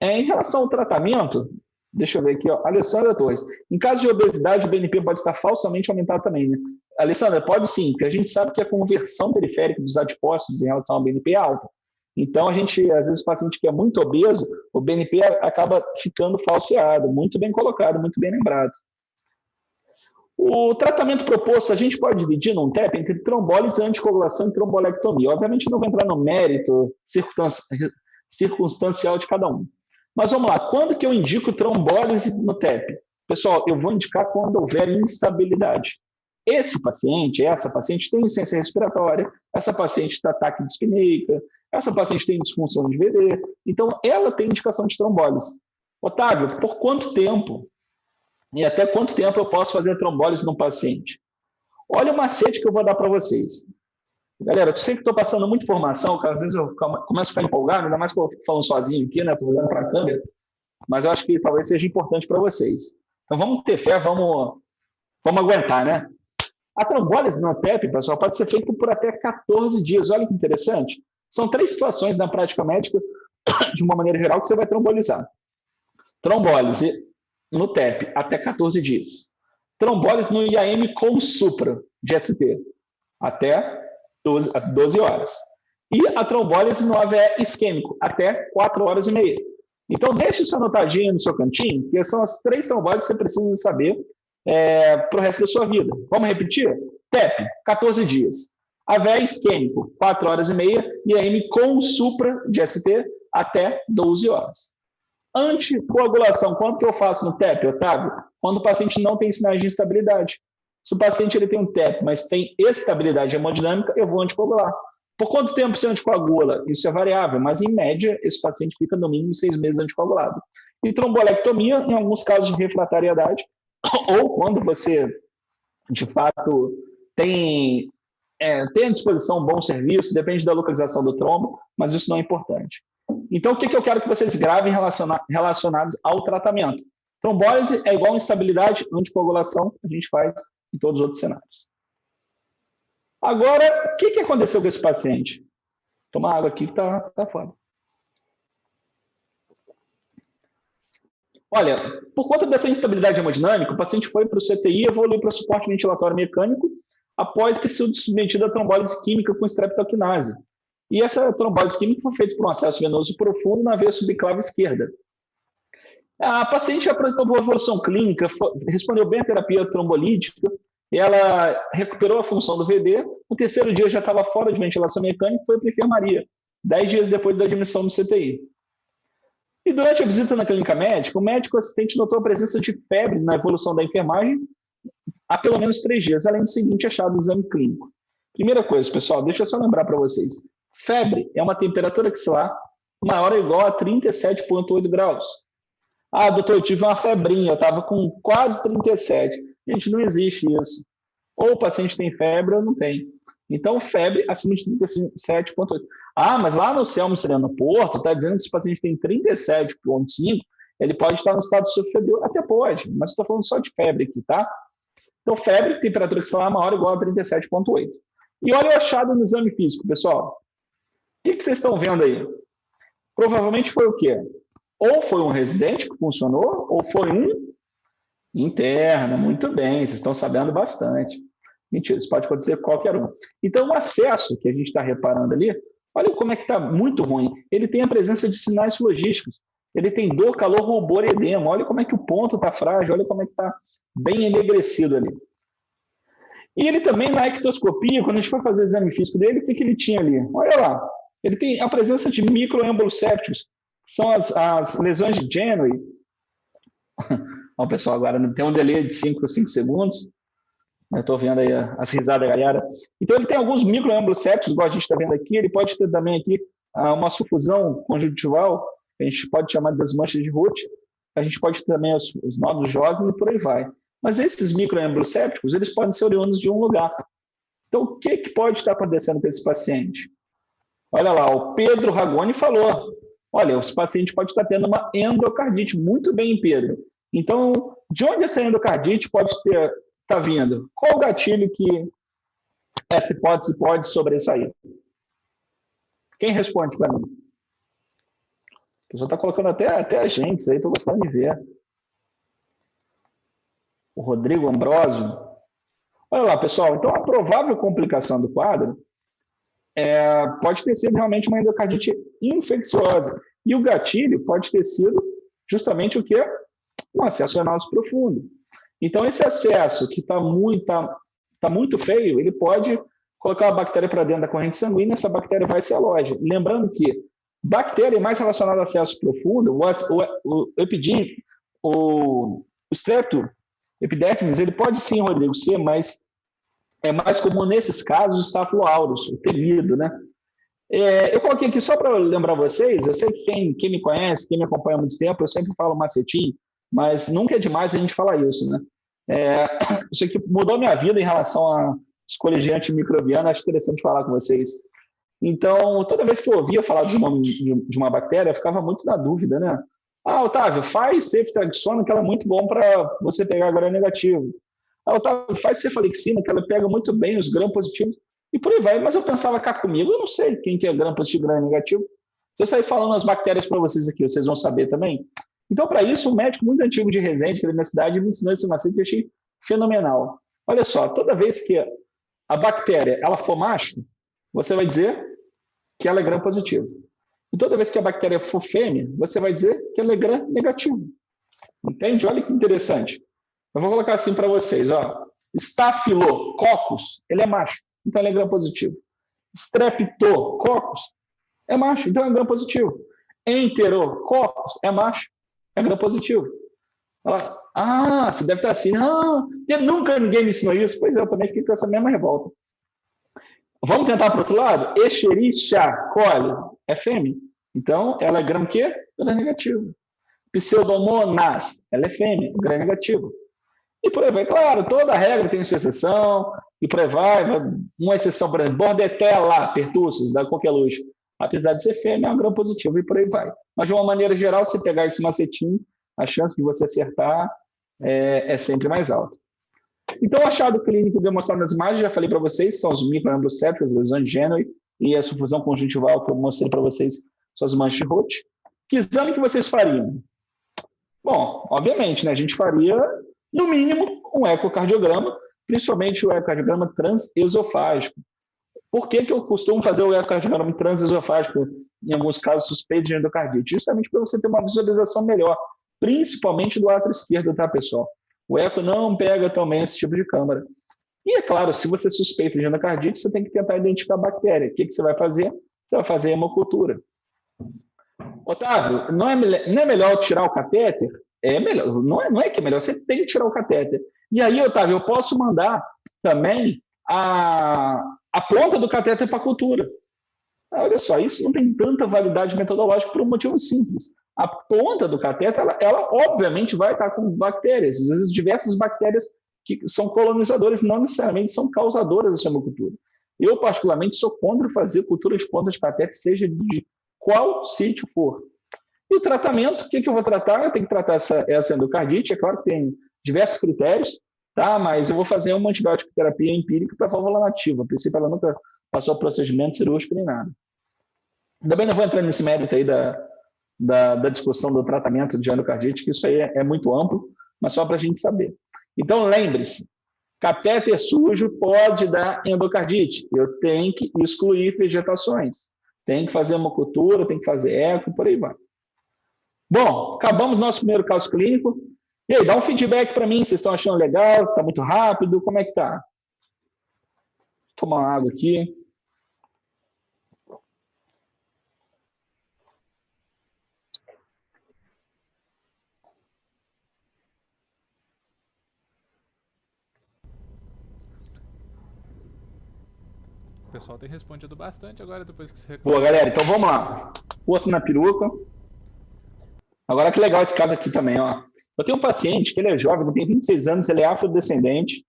Em relação ao tratamento, deixa eu ver aqui, ó, Alessandra Torres. Em caso de obesidade, o BNP pode estar falsamente aumentado também, né? Alessandra, pode sim, porque a gente sabe que a conversão periférica dos adipócitos em relação ao BNP é alta. Então, às vezes, o paciente que é muito obeso, o BNP acaba ficando falseado. Muito bem colocado, muito bem lembrado. O tratamento proposto, a gente pode dividir num TEP entre trombólise, anticoagulação e trombolectomia. Obviamente, não vou entrar no mérito circunstancial de cada um. Mas vamos lá, quando que eu indico trombólise no TEP? Pessoal, eu vou indicar quando houver instabilidade. Essa paciente tem insuficiência respiratória, essa paciente está ataque dispneica, essa paciente tem disfunção de VD, então ela tem indicação de trombólise. Otávio, por quanto tempo e até quanto tempo eu posso fazer trombólise num paciente? Olha o macete que eu vou dar para vocês. Galera, eu sei que estou passando muita informação, que às vezes eu começo a ficar empolgado, ainda mais que eu fico falando sozinho aqui, né? Estou olhando para a câmera, mas eu acho que talvez seja importante para vocês. Então vamos ter fé, vamos aguentar, né? A trombólise no TEP, pessoal, pode ser feita por até 14 dias. Olha que interessante. São 3 situações na prática médica, de uma maneira geral, que você vai trombolizar. Trombólise no TEP, até 14 dias. Trombólise no IAM com supra, de ST, até 12 horas. E a trombólise no AVE isquêmico, até 4 horas e meia. Então, deixe isso anotadinho no seu cantinho, que são as 3 trombólises que você precisa saber para o resto da sua vida. Vamos repetir? TEP, 14 dias. AVE isquêmico, 4 horas e meia. E IAM com supra de ST, até 12 horas. Anticoagulação, quanto que eu faço no TEP, Otávio? Quando o paciente não tem sinais de instabilidade. Se o paciente ele tem um TEP, mas tem estabilidade hemodinâmica, eu vou anticoagular. Por quanto tempo você anticoagula? Isso é variável, mas em média, esse paciente fica no mínimo 6 meses anticoagulado. E trombolectomia, em alguns casos de refratariedade, ou quando você, de fato, tem à disposição um bom serviço, depende da localização do trombo, mas isso não é importante. Então, o que eu quero que vocês gravem relacionados ao tratamento? Trombólise é igual a instabilidade, anticoagulação, a gente faz em todos os outros cenários. Agora, o que aconteceu com esse paciente? Toma água aqui que tá fora. Olha, por conta dessa instabilidade hemodinâmica, o paciente foi para o CTI e evoluiu para suporte ventilatório mecânico após ter sido submetido a trombólise química com streptokinase. E essa trombólise química foi feita por um acesso venoso profundo na veia subclave esquerda. A paciente apresentou boa evolução clínica, respondeu bem à terapia trombolítica, ela recuperou a função do VD, no terceiro dia já estava fora de ventilação mecânica e foi para a enfermaria, 10 dias depois da admissão no CTI. E durante a visita na clínica médica, o médico assistente notou a presença de febre na evolução da enfermagem há pelo menos 3 dias, além do seguinte achado no exame clínico. Primeira coisa, pessoal, deixa eu só lembrar para vocês. Febre é uma temperatura axilar maior ou igual a 37,8 graus. Ah, doutor, eu tive uma febrinha, eu estava com quase 37. Gente, não existe isso. Ou o paciente tem febre ou não tem. Então, febre acima de 37,8. Ah, mas lá no Selmo Sereno Porto, está dizendo que se o paciente tem 37,5, ele pode estar no estado sofredor. Até pode, mas estou falando só de febre aqui, tá? Então, febre, temperatura axilar maior ou igual a 37,8. E olha o achado no exame físico, pessoal. O que vocês estão vendo aí? Provavelmente foi o quê? Ou foi um residente que funcionou, ou foi um interno. Muito bem, vocês estão sabendo bastante. Mentira, isso pode acontecer com qualquer um. Então, o acesso que a gente está reparando ali, olha como é que está muito ruim. Ele tem a presença de sinais logísticos. Ele tem dor, calor, rubor e edema. Olha como é que o ponto está frágil, olha como é que está bem enegrecido ali. E ele também, na ectoscopia, quando a gente foi fazer o exame físico dele, o que ele tinha ali? Olha lá, ele tem a presença de microêmbolos sépticos, que são as lesões de Genway. Ó, pessoal, agora tem um delay de 5 segundos. Eu estou vendo aí as risadas da galera. Então, ele tem alguns microêmbolos sépticos, igual a gente está vendo aqui. Ele pode ter também aqui uma sufusão conjuntival, que a gente pode chamar das manchas de Roth. A gente pode ter também os nódulos de Osner e por aí vai. Mas esses microêmbolos sépticos, eles podem ser oriundos de um lugar. Então, o que pode estar acontecendo com esse paciente? Olha lá, o Pedro Ragoni falou. Olha, esse paciente pode estar tendo uma endocardite. Muito bem, Pedro. Então, de onde essa endocardite pode estar vindo? Qual o gatilho que essa hipótese pode sobressair? Quem responde para mim? O pessoal está colocando até a gente, isso aí estou gostando de ver. O Rodrigo Ambrosio. Olha lá, pessoal, então a provável complicação do quadro pode ter sido realmente uma endocardite infecciosa. E o gatilho pode ter sido justamente o quê? Um acesso venoso profundo. Então, esse acesso que está muito feio, ele pode colocar a bactéria para dentro da corrente sanguínea, essa bactéria vai se aloja. Lembrando que bactéria mais relacionada a acesso profundo, o strepto epidermis, ele pode sim, Rodrigo, ser, mas é mais comum nesses casos o Staphylo aureus, o temido, né? Eu coloquei aqui só para lembrar vocês, eu sei que quem me conhece, quem me acompanha há muito tempo, eu sempre falo macetinho, mas nunca é demais a gente falar isso, né? Isso aqui mudou minha vida em relação à escolha de antimicrobiano, acho interessante falar com vocês. Então, toda vez que eu ouvia falar de uma bactéria, eu ficava muito na dúvida, né? Ah, Otávio, faz ceftriaxona, que ela é muito bom para você pegar gram negativo. Ah, Otávio, faz cefalexina, que ela pega muito bem os gram positivos. E por aí vai. Mas eu pensava cá comigo, eu não sei quem que é gram positivo e gram negativo. Se eu sair falando as bactérias para vocês aqui, vocês vão saber também. Então, para isso, um médico muito antigo de Resende, que ele na cidade, me ensinou esse macete que eu achei fenomenal. Olha só, toda vez que a bactéria ela for macho, você vai dizer que ela é gram positivo. E toda vez que a bactéria for fêmea, você vai dizer que ela é gram negativo. Entende? Olha que interessante. Eu vou colocar assim para vocês. Ó. Staphylococcus, ele é macho, então ele é gram positivo. Streptococcus é macho, então é gram positivo. Enterococcus é macho, é gram positivo. Você deve estar assim. Não, nunca ninguém me ensinou isso. Pois é, eu também fiquei com essa mesma revolta. Vamos tentar para o outro lado? Escherichia coli é fêmea. Então, ela é gram quê? Gram negativo. Pseudomonas, ela é fêmea, gram negativo. E por aí vai. Claro, toda regra tem sua exceção, e por aí vai. Uma exceção, por exemplo, Bordetella pertussis, da coqueluche. apesar de ser fêmea, é uma gram-positiva e por aí vai. Mas, de uma maneira geral, se pegar esse macetinho, a chance de você acertar é sempre mais alta. Então, o achado clínico demonstrado nas imagens, já falei para vocês, são os microambrocépticas, lesões de Genoway e a sufusão conjuntival que eu mostrei para vocês, são as manchas de Roth. Que exame que vocês fariam? Bom, obviamente, né, a gente faria, no mínimo, um ecocardiograma, principalmente o ecocardiograma transesofágico. Por que eu costumo fazer o ecocardiograma transesofágico, em alguns casos suspeitos de endocardite? Justamente para você ter uma visualização melhor, principalmente do átrio esquerdo, tá, pessoal? O eco não pega também esse tipo de câmara. E, é claro, se você suspeita de endocardite, você tem que tentar identificar a bactéria. O que você vai fazer? Você vai fazer hemocultura. Otávio, não é melhor tirar o catéter? É melhor. Não é que é melhor, você tem que tirar o catéter. E aí, Otávio, eu posso mandar também a ponta do catéter para a cultura. Olha só, isso não tem tanta validade metodológica por um motivo simples. A ponta do catéter, ela obviamente vai estar com bactérias, às vezes diversas bactérias que são colonizadoras, não necessariamente são causadoras dessa hemocultura. Eu, particularmente, sou contra fazer cultura de ponta de catéter, seja de qual sítio for. E o tratamento, o que eu vou tratar? Eu tenho que tratar essa endocardite, é claro que tem diversos critérios, tá? Mas eu vou fazer uma antibiótico terapia empírica para a válvula nativa. A princípio, ela nunca passou procedimento cirúrgico nem nada. Também não vou entrar nesse mérito aí da discussão do tratamento de endocardite, que isso aí é muito amplo, mas só para a gente saber. Então, lembre-se, catéter sujo pode dar endocardite. Eu tenho que excluir vegetações. Tem que fazer hemocultura, tem que fazer eco, por aí vai. Bom, acabamos nosso primeiro caso clínico. E aí, dá um feedback para mim, vocês estão achando legal? Está muito rápido? Como é que tá? Vou tomar uma água aqui. O pessoal tem respondido bastante agora, depois que você Boa, galera, então vamos lá. Força na peruca. Agora que legal esse caso aqui também, ó. Eu tenho um paciente que ele é jovem, ele tem 26 anos, ele é afrodescendente.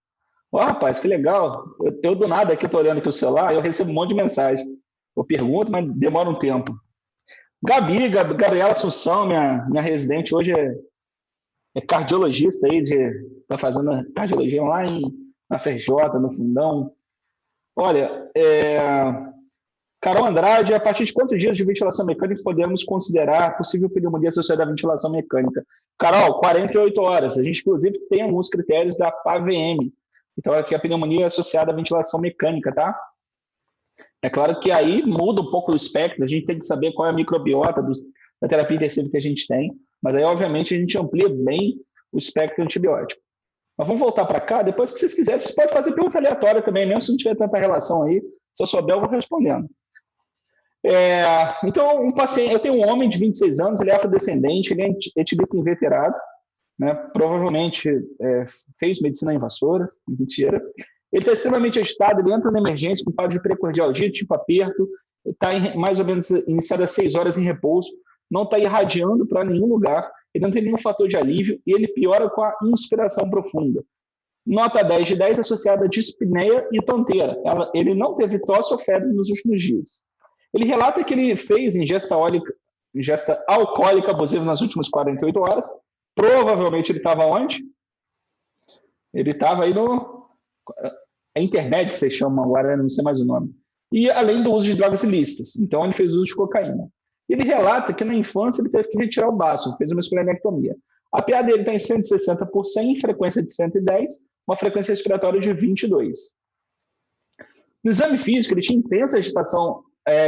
Ó, rapaz, que legal. Eu do nada aqui, tô olhando aqui o celular, eu recebo um monte de mensagem. Eu pergunto, mas demora um tempo. Gabriela Assunção, minha residente, hoje é cardiologista aí, tá fazendo cardiologia lá na FRJ, no Fundão. Olha, Carol Andrade, a partir de quantos dias de ventilação mecânica podemos considerar possível pneumonia associada à ventilação mecânica? Carol, 48 horas. A gente, inclusive, tem alguns critérios da PAVM. Então, aqui a pneumonia é associada à ventilação mecânica, tá? É claro que aí muda um pouco o espectro, a gente tem que saber qual é a microbiota da terapia intensiva que a gente tem, mas aí, obviamente, a gente amplia bem o espectro antibiótico. Mas vamos voltar para cá, depois que vocês quiserem, vocês podem fazer pergunta aleatória também, mesmo se não tiver tanta relação aí, se eu souber, eu vou respondendo. Então, eu tenho um homem de 26 anos, ele é afrodescendente, ele é etibista inveterado, né? Provavelmente fez medicina invasora, mentira. Ele está extremamente agitado, ele entra na emergência com quadro de precordialgia, tipo aperto, está mais ou menos iniciado a 6 horas em repouso, não está irradiando para nenhum lugar, ele não tem nenhum fator de alívio e ele piora com a inspiração profunda. Nota 10 de 10 associada a dispneia e tonteira. Ele não teve tosse ou febre nos últimos dias. Ele relata que ele fez ingesta alcoólica abusiva nas últimas 48 horas. Provavelmente ele estava onde? Ele estava aí no... É internet que vocês chamam agora, não sei mais o nome. E além do uso de drogas ilícitas. Então ele fez uso de cocaína. Ele relata que na infância ele teve que retirar o baço, fez uma esplenectomia. A PA dele está em 160 por 100, frequência de 110, uma frequência respiratória de 22. No exame físico, ele tinha intensa agitação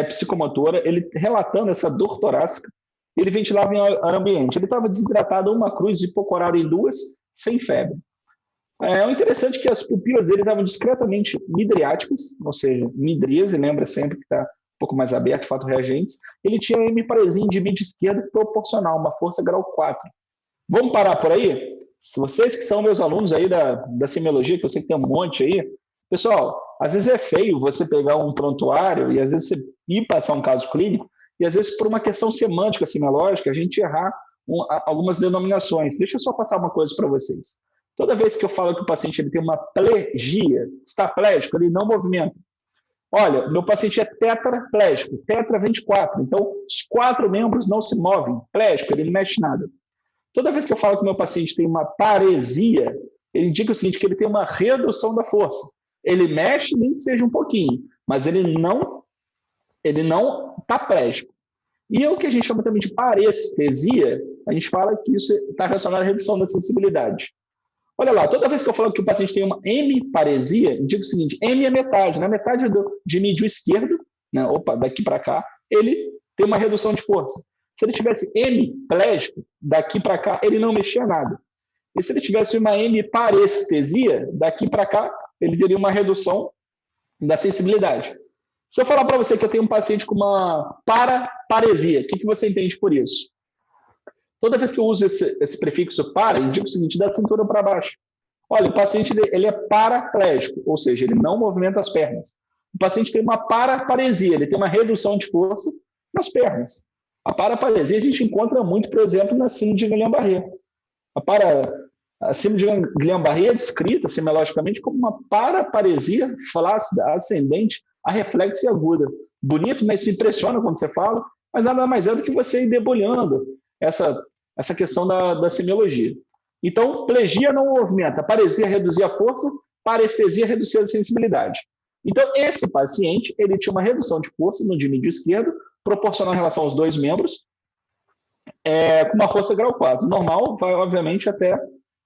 psicomotora, ele relatando essa dor torácica, ele ventilava em ar ambiente. Ele estava desidratado, uma cruz hipocoral em 2, sem febre. O interessante é que as pupilas dele estavam discretamente midriáticas, ou seja, midríase, lembra sempre que está um pouco mais aberto, fato reagentes. Ele tinha um hemiparesia de mídia esquerda proporcional, uma força grau 4. Vamos parar por aí? Se vocês que são meus alunos aí da semiologia, que eu sei que tem um monte aí, pessoal, às vezes é feio você pegar um prontuário e às vezes você ir passar um caso clínico e às vezes por uma questão semântica, semiológica, a gente errar algumas denominações. Deixa eu só passar uma coisa para vocês. Toda vez que eu falo que o paciente ele tem uma plegia, está plégico, ele não movimenta. Olha, meu paciente é tetraplégico, tetra vem de 4. Então, os 4 membros não se movem. Plégico, ele não mexe nada. Toda vez que eu falo que meu paciente tem uma paresia, ele indica o seguinte, que ele tem uma redução da força. Ele mexe, nem que seja um pouquinho, mas ele não está plégico. E o que a gente chama também de parestesia, a gente fala que isso está relacionado à redução da sensibilidade. Olha lá, toda vez que eu falo que o paciente tem uma hemiparesia, eu digo o seguinte, M é metade, na metade de mídio esquerdo, né, daqui para cá, ele tem uma redução de força. Se ele tivesse hemiplégico, daqui para cá, ele não mexia nada. E se ele tivesse uma hemiparestesia, daqui para cá, ele teria uma redução da sensibilidade. Se eu falar para você que eu tenho um paciente com uma paraparesia, o que você entende por isso? Toda vez que eu uso esse prefixo para, eu digo o seguinte, da cintura para baixo. Olha, o paciente ele é paraplégico, ou seja, ele não movimenta as pernas. O paciente tem uma paraparesia, ele tem uma redução de força nas pernas. A paraparesia a gente encontra muito, por exemplo, na síndrome de Guillain-Barré. A síndrome de Guillain-Barré é descrita semiologicamente como uma paraparesia flácida, ascendente, a reflexa e aguda. Bonito, né? Isso impressiona quando você fala, mas nada mais é do que você ir debulhando essa questão da semiologia. Então, plegia não movimenta, paresia reduzir a força, parestesia reduzir a sensibilidade. Então, esse paciente, ele tinha uma redução de força no dímino esquerdo, proporcional em relação aos dois membros, com uma força grau 4. Normal vai, obviamente, até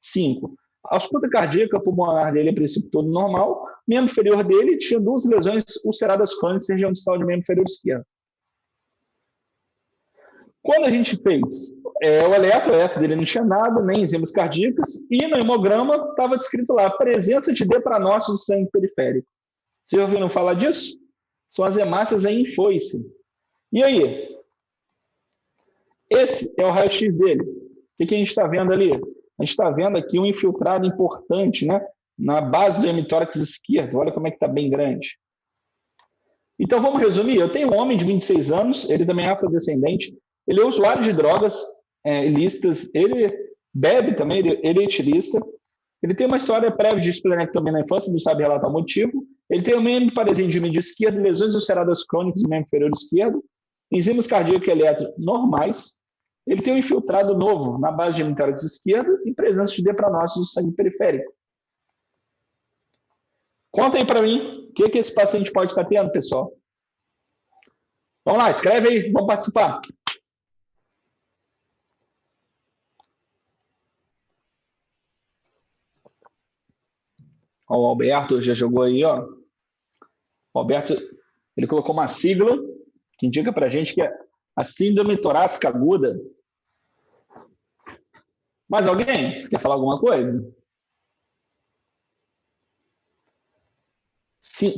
5. A ausculta cardíaca pulmonar dele, a princípio, todo normal. Membro inferior dele tinha 2 lesões ulceradas crônicas na região distal de membro inferior esquerdo. Quando a gente fez o eletro dele não tinha nada, nem enzimas cardíacas, e no hemograma estava descrito lá, presença de depranócitos de sangue periférico. Vocês já ouviram falar disso? São as hemácias em foice. E aí? Esse é o raio-x dele. O que a gente está vendo ali? A gente está vendo aqui um infiltrado importante, né? Na base do hemitórax esquerdo. Olha como é que está bem grande. Então, vamos resumir. Eu tenho um homem de 26 anos, ele também é afrodescendente, ele é usuário de drogas ilícitas, ele bebe também, ele é etilista, ele tem uma história prévia de esplenectomia na infância, não sabe relatar o motivo, ele tem uma hemiparesia de mídio esquerdo, lesões ulceradas crônicas no membro inferior esquerdo, enzimas cardíacas e eletro normais, ele tem um infiltrado novo na base de hemitórax esquerdo e presença de depranócitos do sangue periférico. Conta aí para mim, o que esse paciente pode estar tendo, pessoal? Vamos lá, escreve aí, vamos participar. Ó, o Alberto já jogou aí, ó. O Alberto, ele colocou uma sigla que indica para a gente que é a síndrome torácica aguda. Mais alguém? Quer falar alguma coisa?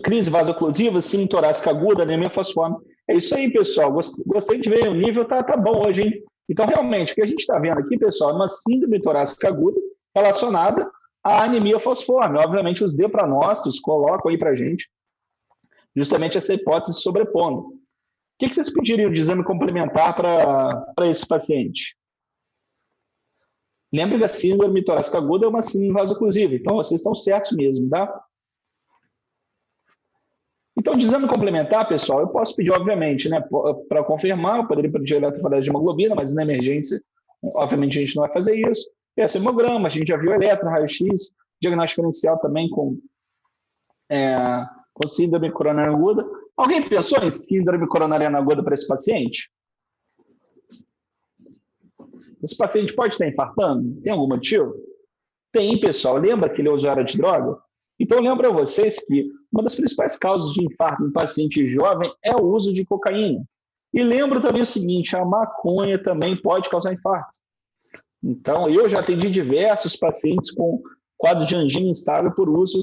Crise vasoclusiva, síndrome torácica aguda, anemia falciforme. É isso aí, pessoal. Gostei de ver, o nível tá bom hoje, hein? Então, realmente, o que a gente está vendo aqui, pessoal, é uma síndrome torácica aguda relacionada à anemia falciforme. Obviamente, os depranócitos colocam aí para a gente justamente essa hipótese sobrepondo. O que vocês pediriam de exame complementar para esse paciente? Lembre que a síndrome torácica aguda é uma síndrome vasoclusiva, então vocês estão certos mesmo, tá? Então, de exame complementar, pessoal, eu posso pedir, obviamente, né, para confirmar, eu poderia pedir eletroforese de hemoglobina, mas na emergência, obviamente, a gente não vai fazer isso. Esse hemograma, a gente já viu eletro, raio-x, diagnóstico diferencial também com síndrome coronariana aguda. Alguém pensou em síndrome coronariana aguda para esse paciente? Esse paciente pode estar infartando? Tem algum motivo? Tem, pessoal. Lembra que ele é usuário de droga? Então, lembro a vocês que uma das principais causas de infarto em paciente jovem é o uso de cocaína. E lembro também o seguinte, a maconha também pode causar infarto. Então, eu já atendi diversos pacientes com quadro de angina instável por uso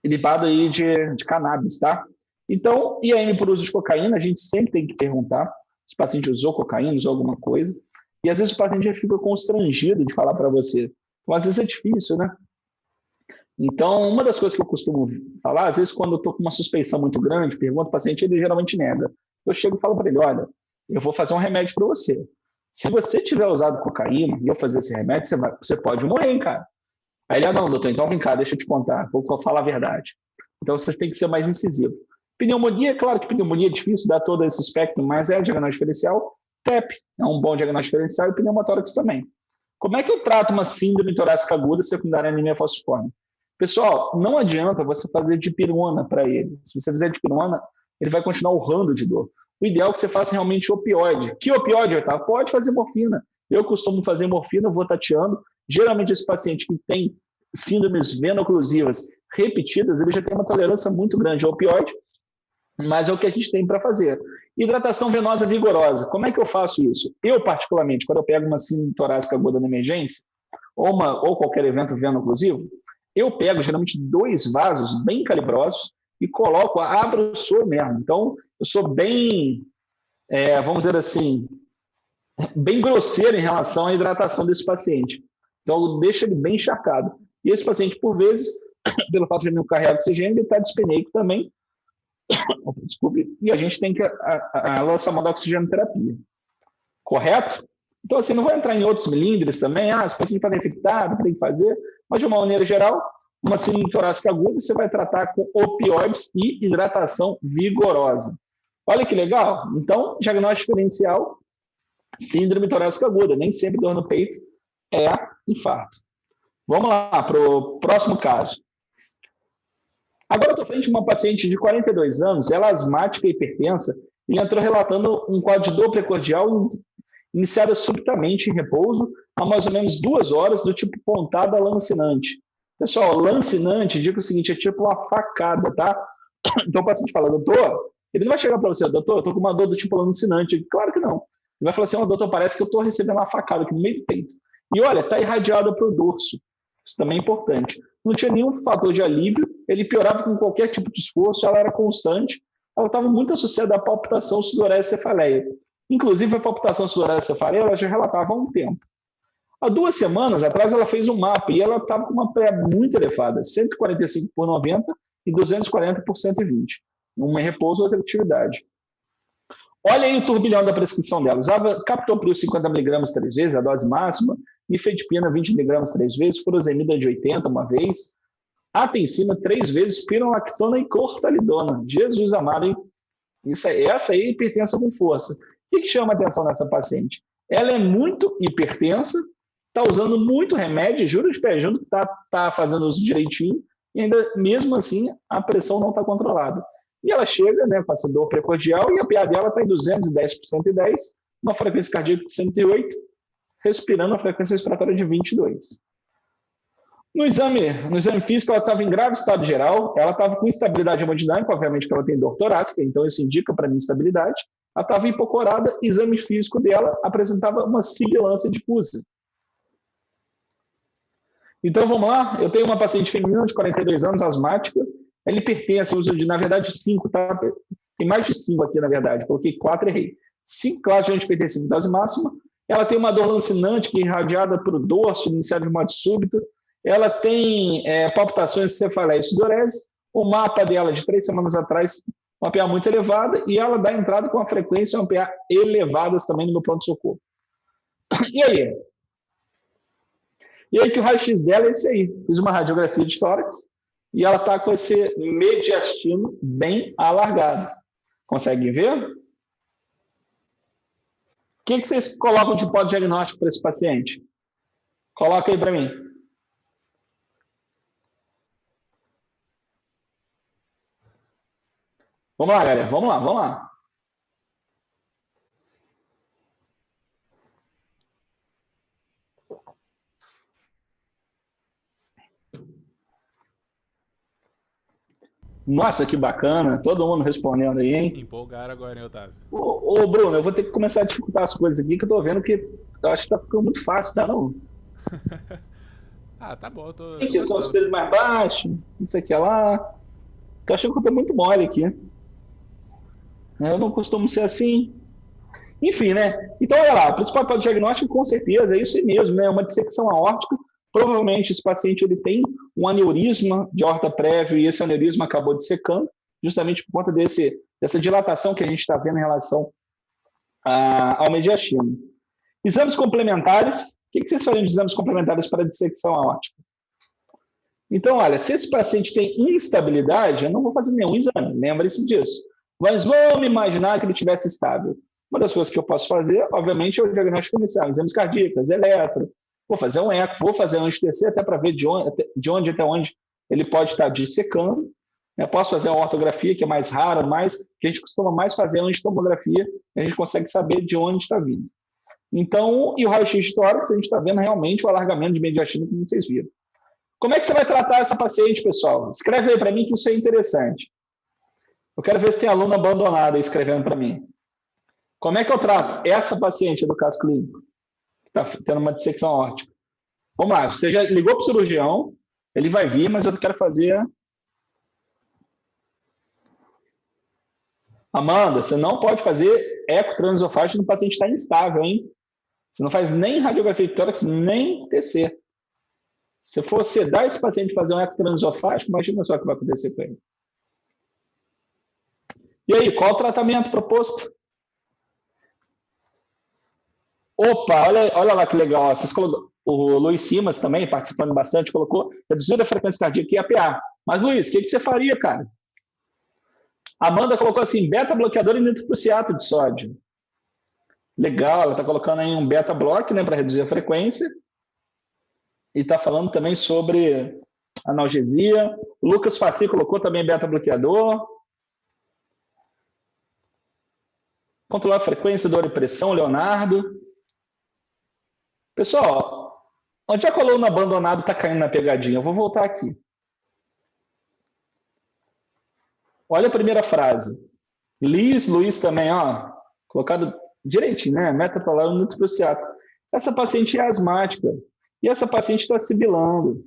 ilibado aí de cannabis, tá? Então, IAM por uso de cocaína, a gente sempre tem que perguntar se o paciente usou cocaína, usou alguma coisa. E às vezes o paciente já fica constrangido de falar para você. Então, às vezes é difícil, né? Então, uma das coisas que eu costumo falar, às vezes quando eu estou com uma suspeição muito grande, pergunto ao paciente, ele geralmente nega. Eu chego e falo para ele, olha, eu vou fazer um remédio para você. Se você tiver usado cocaína e eu fazer esse remédio, você pode morrer, hein, cara. Aí ele, não, doutor, então vem cá, deixa eu te contar, vou falar a verdade. Então, vocês têm que ser mais incisivos. Pneumonia, claro que pneumonia é difícil dar todo esse espectro, mas é diagnóstico diferencial. TEP é um bom diagnóstico diferencial e pneumotórax também. Como é que eu trato uma síndrome torácica aguda secundária à anemia falciforme? Pessoal, não adianta você fazer dipirona para ele. Se você fizer dipirona, ele vai continuar urrando de dor. O ideal é que você faça realmente opioide. Que opioide, Otávio? Pode fazer morfina. Eu costumo fazer morfina, vou tateando. Geralmente, esse paciente que tem síndromes veno-oclusivas repetidas, ele já tem uma tolerância muito grande ao opioide, mas é o que a gente tem para fazer. Hidratação venosa vigorosa. Como é que eu faço isso? Eu, particularmente, quando eu pego uma síndrome torácica aguda na emergência, ou qualquer evento veno-oclusivo, eu pego geralmente 2 vasos bem calibrosos e coloco, abro o soro mesmo. Então, eu sou bem, vamos dizer assim, bem grosseiro em relação à hidratação desse paciente. Então, eu deixo ele bem encharcado. E esse paciente, por vezes, pelo fato de ele não carregar oxigênio, ele está dispneico também. Desculpe. E a gente tem que lançar uma oxigenoterapia. Correto? Então, assim, não vou entrar em outros melindres também. Esse paciente está infectado, tem que fazer. Mas, de uma maneira geral, uma síndrome torácica aguda, você vai tratar com opioides e hidratação vigorosa. Olha que legal. Então, diagnóstico diferencial, síndrome torácica aguda. Nem sempre dor no peito é infarto. Vamos lá para o próximo caso. Agora eu estou frente a uma paciente de 42 anos, ela é asmática e hipertensa, e entrou relatando um quadro de dor precordial iniciada subitamente em repouso há mais ou menos 2 horas, do tipo pontada lancinante. Pessoal, lancinante, digo o seguinte, é tipo uma facada, tá? Então o paciente fala, doutor, ele não vai chegar para você, doutor, eu estou com uma dor do tipo lancinante. Claro que não. Ele vai falar assim, doutor, parece que eu estou recebendo uma facada aqui no meio do peito. E olha, está irradiada para o dorso. Isso também é importante. Não tinha nenhum fator de alívio, ele piorava com qualquer tipo de esforço, ela era constante, ela estava muito associada à palpitação sudorese cefaleia. Inclusive, a palpitação sudorese cefaleia ela já relatava há um tempo. Há 2 semanas atrás, ela fez um mapa e ela estava com uma PA muito elevada, 145/90 e 240/120. Uma em repouso, outra atividade. Olha aí o turbilhão da prescrição dela. Usava captopril 50mg 3 vezes, a dose máxima, nifedipina 20mg 3 vezes, furosemida de 80 uma vez, atencina 3 vezes, spironolactona e cortalidona. Jesus amado, hein? Essa aí é hipertensa com força. O que chama a atenção nessa paciente? Ela é muito hipertensa, está usando muito remédio, juro de pé junto que está fazendo uso direitinho, e ainda mesmo assim a pressão não está controlada. E ela chega, né, com essa dor precordial, e a PA dela está em 210/110, uma frequência cardíaca de 108, respirando a frequência respiratória de 22. No exame físico, ela estava em grave estado geral, ela estava com instabilidade hemodinâmica, obviamente que ela tem dor torácica, então isso indica para mim instabilidade. Ela estava hipocorada, exame físico dela apresentava uma sibilância difusa. Então vamos lá, eu tenho uma paciente feminina de 42 anos, asmática, ela hipertensa, uso de, na verdade, 5, tá? Tem mais de 5 aqui, na verdade, coloquei 4 e errei. 5 classes de antihipertensivo em dose máxima, ela tem uma dor lancinante que é irradiada para o dorso, iniciada de modo súbito, ela tem palpitações de cefaleia e sudorese, o mapa dela de 3 semanas atrás, uma PA muito elevada, e ela dá entrada com a frequência e uma PA elevadas também no meu pronto-socorro. E aí? E aí que o raio-x dela é esse aí. Fiz uma radiografia de tórax, e ela está com esse mediastino bem alargado. Conseguem ver? O que vocês colocam de hipodiagnóstico para esse paciente? Coloca aí para mim. Vamos lá, galera. Vamos lá. Nossa, que bacana. Todo mundo respondendo aí, hein? Empolgaram agora, hein, Otávio? Ô, Bruno, eu vou ter que começar a dificultar as coisas aqui, que eu tô vendo que eu acho que tá ficando muito fácil, tá não? Tá bom, eu tô Aqui são os pesos mais baixos, não sei o que lá. Tô achando que eu tô muito mole aqui. Eu não costumo ser assim. Enfim, né? Então, olha lá, o principal diagnóstico, com certeza, é isso aí mesmo, né? Uma dissecção aórtica. Provavelmente esse paciente ele tem um aneurisma de aorta prévio e esse aneurisma acabou dissecando, justamente por conta dessa dilatação que a gente está vendo em relação ao mediastino. Exames complementares. O que vocês fariam de exames complementares para dissecção aórtica? Então, olha, se esse paciente tem instabilidade, eu não vou fazer nenhum exame, lembre-se disso. Mas vamos imaginar que ele tivesse estável. Uma das coisas que eu posso fazer, obviamente, é o diagnóstico inicial, exames cardíacos, eletro, vou fazer um eco, vou fazer um HTC até para ver de onde até onde ele pode estar dissecando. Eu posso fazer uma ortografia, que é mais rara, mas que a gente costuma mais fazer uma tomografia, a gente consegue saber de onde está vindo. Então, e o raio-x de tórax, a gente está vendo realmente o alargamento de mediastino, como vocês viram. Como é que você vai tratar essa paciente, pessoal? Escreve aí para mim que isso é interessante. Eu quero ver se tem aluno abandonado aí escrevendo para mim. Como é que eu trato essa paciente do caso clínico? Que está tendo uma dissecção aórtica. Vamos lá, você já ligou para o cirurgião, ele vai vir, mas eu quero fazer... Amanda, você não pode fazer eco transesofágico no paciente está instável, hein? Você não faz nem radiografia de tórax, nem TC. Se for sedar esse paciente fazer um eco transesofágico, imagina só o que vai acontecer com ele. E aí, qual o tratamento proposto? Opa, olha lá que legal. O Luiz Simas também, participando bastante, colocou reduzir a frequência cardíaca e APA. Mas, Luiz, o que você faria, cara? A Amanda colocou assim, beta-bloqueador e nitroprusiato de sódio. Legal, ela está colocando aí um beta-bloque, né, para reduzir a frequência. E está falando também sobre analgesia. O Lucas Faci colocou também beta-bloqueador. Controlar a frequência, dor e pressão, Leonardo. Pessoal, onde a coluna abandonada está caindo na pegadinha? Eu vou voltar aqui. Olha a primeira frase. Luiz também, ó, colocado direitinho, né? Metoprolol e nitroprusiato. Essa paciente é asmática e essa paciente está sibilando.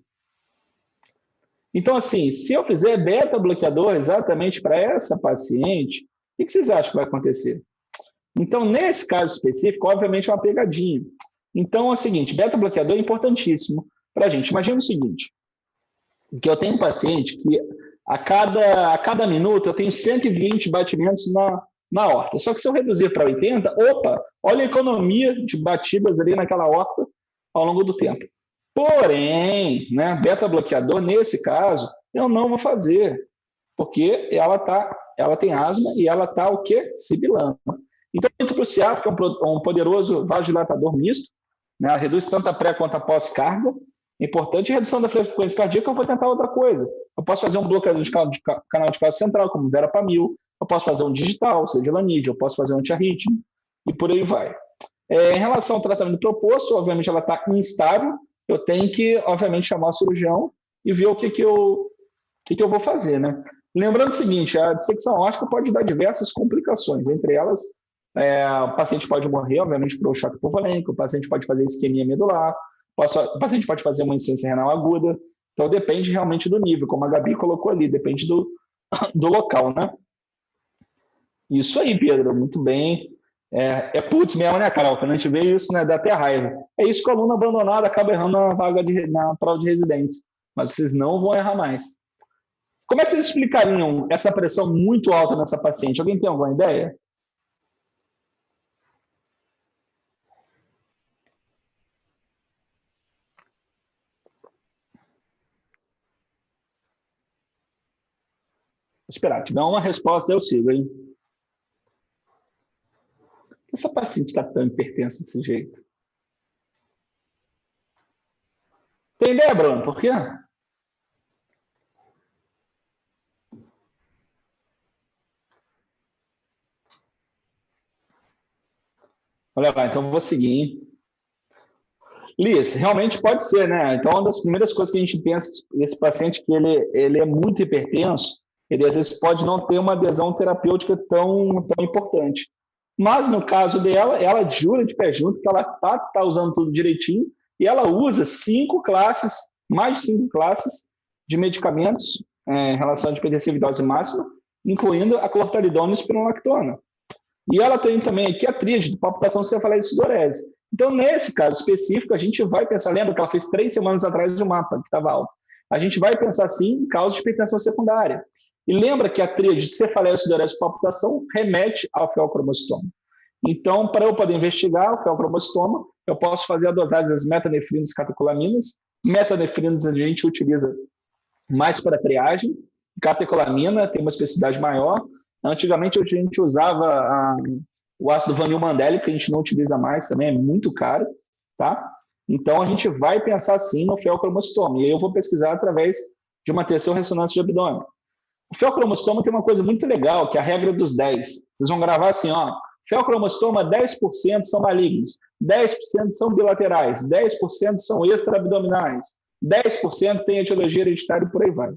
Então, assim, se eu fizer beta-bloqueador exatamente para essa paciente, o que vocês acham que vai acontecer? Então, nesse caso específico, obviamente é uma pegadinha. Então, é o seguinte, beta-bloqueador é importantíssimo para a gente. Imagina o seguinte, que eu tenho um paciente que a cada minuto eu tenho 120 batimentos na horta. Só que se eu reduzir para 80, opa, olha a economia de batidas ali naquela horta ao longo do tempo. Porém, né, beta-bloqueador, nesse caso, eu não vou fazer, porque ela tem asma e ela está o quê? Sibilando. Então, o nitroprusiato, que é um poderoso vasodilatador misto, né, reduz tanto a pré quanto a pós-carga. É importante. Redução da frequência cardíaca, eu vou tentar outra coisa. Eu posso fazer um bloqueador de canal de cálcio central, como verapamil. Eu posso fazer um digital, sedilonide. Eu posso fazer um antiarrítmico. E por aí vai. Em relação ao tratamento proposto, obviamente ela está instável. Eu tenho que, obviamente, chamar o cirurgião e ver o que eu vou fazer, né? Lembrando o seguinte, a dissecção aórtica pode dar diversas complicações. Entre elas, o paciente pode morrer, obviamente, por choque hipovolêmico. O paciente pode fazer isquemia medular. O paciente pode fazer uma insuficiência renal aguda. Então, depende realmente do nível, como a Gabi colocou ali, depende do local, né? Isso aí, Pedro, muito bem. Putz mesmo, né, Carol? Quando a gente vê isso, né, dá até raiva. É isso que o aluno abandonado acaba errando na prova de residência. Mas vocês não vão errar mais. Como é que vocês explicariam essa pressão muito alta nessa paciente? Alguém tem alguma ideia? Vou esperar, tiver uma resposta, eu sigo, hein? Essa paciente está tão hipertensa desse jeito. Tem ideia, Bruno? Por quê? Olha lá, então eu vou seguir, hein? Liz, realmente pode ser, né? Então, uma das primeiras coisas que a gente pensa, esse paciente que ele é muito hipertenso, ele às vezes pode não ter uma adesão terapêutica tão importante. Mas no caso dela, ela jura de pé junto que ela tá usando tudo direitinho e ela usa mais de 5 classes de medicamentos em relação à hipertensiva dose máxima, incluindo a clortalidona e espironolactona. E ela tem também aqui a tríade de palpitação cefaleia e sudorese. Então, nesse caso específico, a gente vai pensar, lembra que ela fez 3 semanas atrás de um mapa que estava alto. A gente vai pensar, sim, em causa de hipertensão secundária. E lembra que a tríade de cefaleia, sudorese e palpitação remete ao feocromocitoma. Então, para eu poder investigar o feocromocitoma, eu posso fazer a dosagem das metanefrinas e catecolaminas. Metanefrinas a gente utiliza mais para triagem. Catecolamina tem uma especificidade maior. Antigamente a gente usava o ácido vanilmandélico, que a gente não utiliza mais também, é muito caro, tá? Então a gente vai pensar sim no feocromocitoma. E aí eu vou pesquisar através de uma terceira ressonância de abdômen. O feocromocitoma tem uma coisa muito legal, que é a regra dos 10. Vocês vão gravar assim, ó, feocromocitoma 10% são malignos, 10% são bilaterais, 10% são extra-abdominais, 10% tem etiologia hereditária e por aí vai.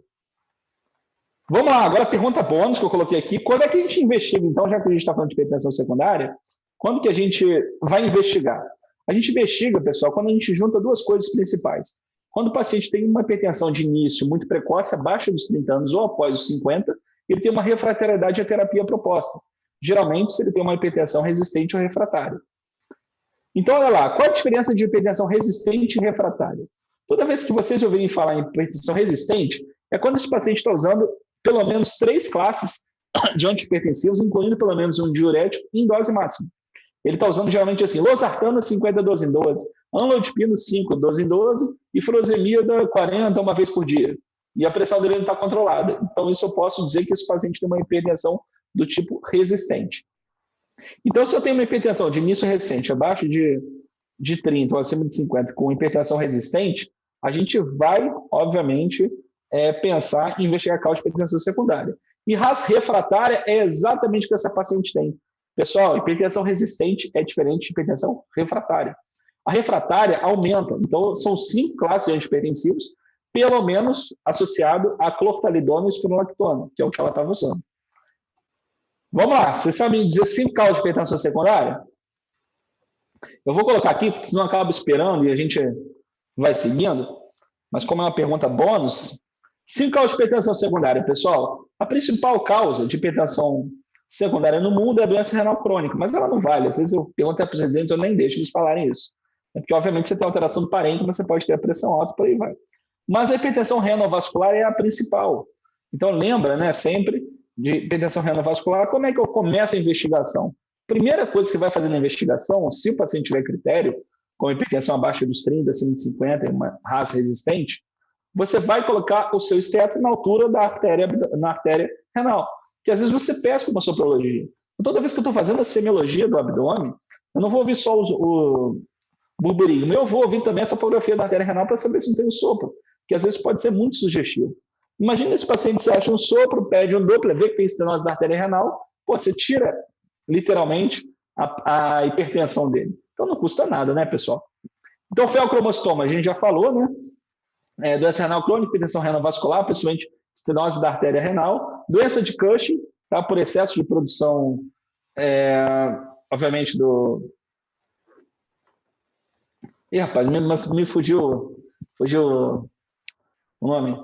Vamos lá, agora a pergunta bônus que eu coloquei aqui. Quando é que a gente investiga, então, já que a gente está falando de hipertensão secundária, quando que a gente vai investigar? A gente investiga, pessoal, quando a gente junta duas coisas principais. Quando o paciente tem uma hipertensão de início muito precoce, abaixo dos 30 anos ou após os 50, ele tem uma refratariedade à terapia proposta. Geralmente, se ele tem uma hipertensão resistente ou refratária. Então, olha lá, qual a diferença de hipertensão resistente e refratária? Toda vez que vocês ouvirem falar em hipertensão resistente, é quando esse paciente está usando pelo menos 3 classes de antihipertensivos, incluindo pelo menos um diurético em dose máxima. Ele está usando geralmente assim, losartana 50 12 em 12, amlodipino 5 12 em 12 e furosemida 40 uma vez por dia. E a pressão dele não está controlada. Então, isso eu posso dizer que esse paciente tem uma hipertensão do tipo resistente. Então, se eu tenho uma hipertensão de início recente, abaixo de 30 ou acima de 50, com hipertensão resistente, a gente vai, obviamente, pensar em investigar a causa de hipertensão secundária. E refratária é exatamente o que essa paciente tem. Pessoal, hipertensão resistente é diferente de hipertensão refratária. A refratária aumenta, então são 5 classes de antihipertensivos, pelo menos associado a clortalidona e espironolactona, que é o que ela estava usando. Vamos lá, vocês sabem dizer 5 causas de hipertensão secundária? Eu vou colocar aqui, porque senão acaba esperando e a gente vai seguindo, mas como é uma pergunta bônus, 5 causas de hipertensão secundária, pessoal. A principal causa de hipertensão secundária no mundo é a doença renal crônica, mas ela não vale. Às vezes eu pergunto para os residentes, eu nem deixo eles falarem isso. É porque, obviamente, você tem alteração do parênquima, você pode ter a pressão alta, por aí vai. Mas a hipertensão renovascular é a principal. Então, lembra, né, sempre de hipertensão renovascular, como é que eu começo a investigação? Primeira coisa que você vai fazer na investigação, se o paciente tiver critério, com hipertensão abaixo dos 30, acima de 50, uma raça resistente, você vai colocar o seu esteto na altura da artéria renal, que às vezes você pesca uma soprologia. Toda vez que eu estou fazendo a semiologia do abdômen, eu não vou ouvir só o burburinho, eu vou ouvir também a topografia da artéria renal para saber se não tem um sopro, que às vezes pode ser muito sugestivo. Imagina esse paciente, você acha um sopro, pede um Doppler, vê que tem estenose da artéria renal, você tira literalmente a hipertensão dele. Então não custa nada, né, pessoal? Então, feocromocitoma, a gente já falou, né? Doença renal crônica, hipertensão renovascular, principalmente estenose da artéria renal, doença de Cushing, tá? Por excesso de produção, obviamente, do... Ih, rapaz, me fugiu o nome.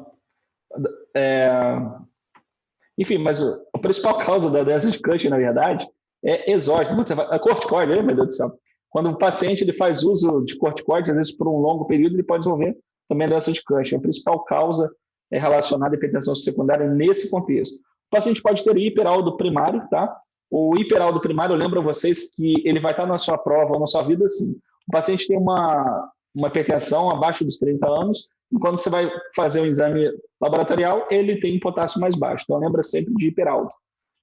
Enfim, mas a principal causa da doença de Cushing, na verdade, é exógeno. A corticoide, meu Deus do céu. Quando o paciente ele faz uso de corticoide, às vezes por um longo período, ele pode desenvolver também a doença de Cushing. A principal causa é relacionada à hipertensão secundária nesse contexto. O paciente pode ter hiperaldo primário, tá? O hiperaldo primário, eu lembro a vocês que ele vai estar na sua prova ou na sua vida assim. O paciente tem uma hipertensão abaixo dos 30 anos, e quando você vai fazer um exame laboratorial, ele tem potássio mais baixo. Então, lembra sempre de hiperaldo.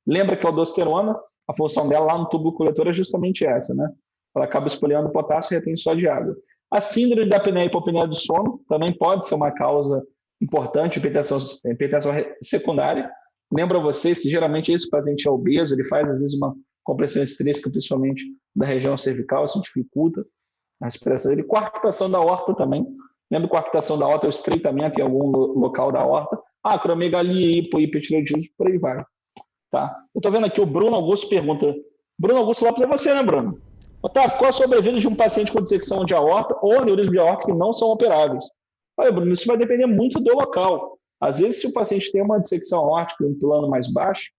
Lembra que a aldosterona, a função dela lá no tubo coletor é justamente essa, né? Ela acaba espolhando potássio e retém só de água. A síndrome da apneia e hipopneia do sono também pode ser uma causa importante de hipertensão secundária. Lembro a vocês que geralmente esse paciente é obeso, ele faz às vezes uma compressão extrínseca, principalmente da região cervical, isso dificulta a respiração dele. Coarctação da aorta também. Lembra que coarctação da aorta é o estreitamento em algum local da aorta. Acromegalia, hipotireoidite, por aí vai. Tá? Eu estou vendo aqui o Bruno Augusto pergunta. Bruno Augusto Lopes é você, né, Bruno? Otávio, qual a sobrevida de um paciente com dissecção de aorta ou aneurisma de aorta que não são operáveis? Olha, Bruno, isso vai depender muito do local. Às vezes, se o paciente tem uma dissecção aórtica em um plano mais baixo,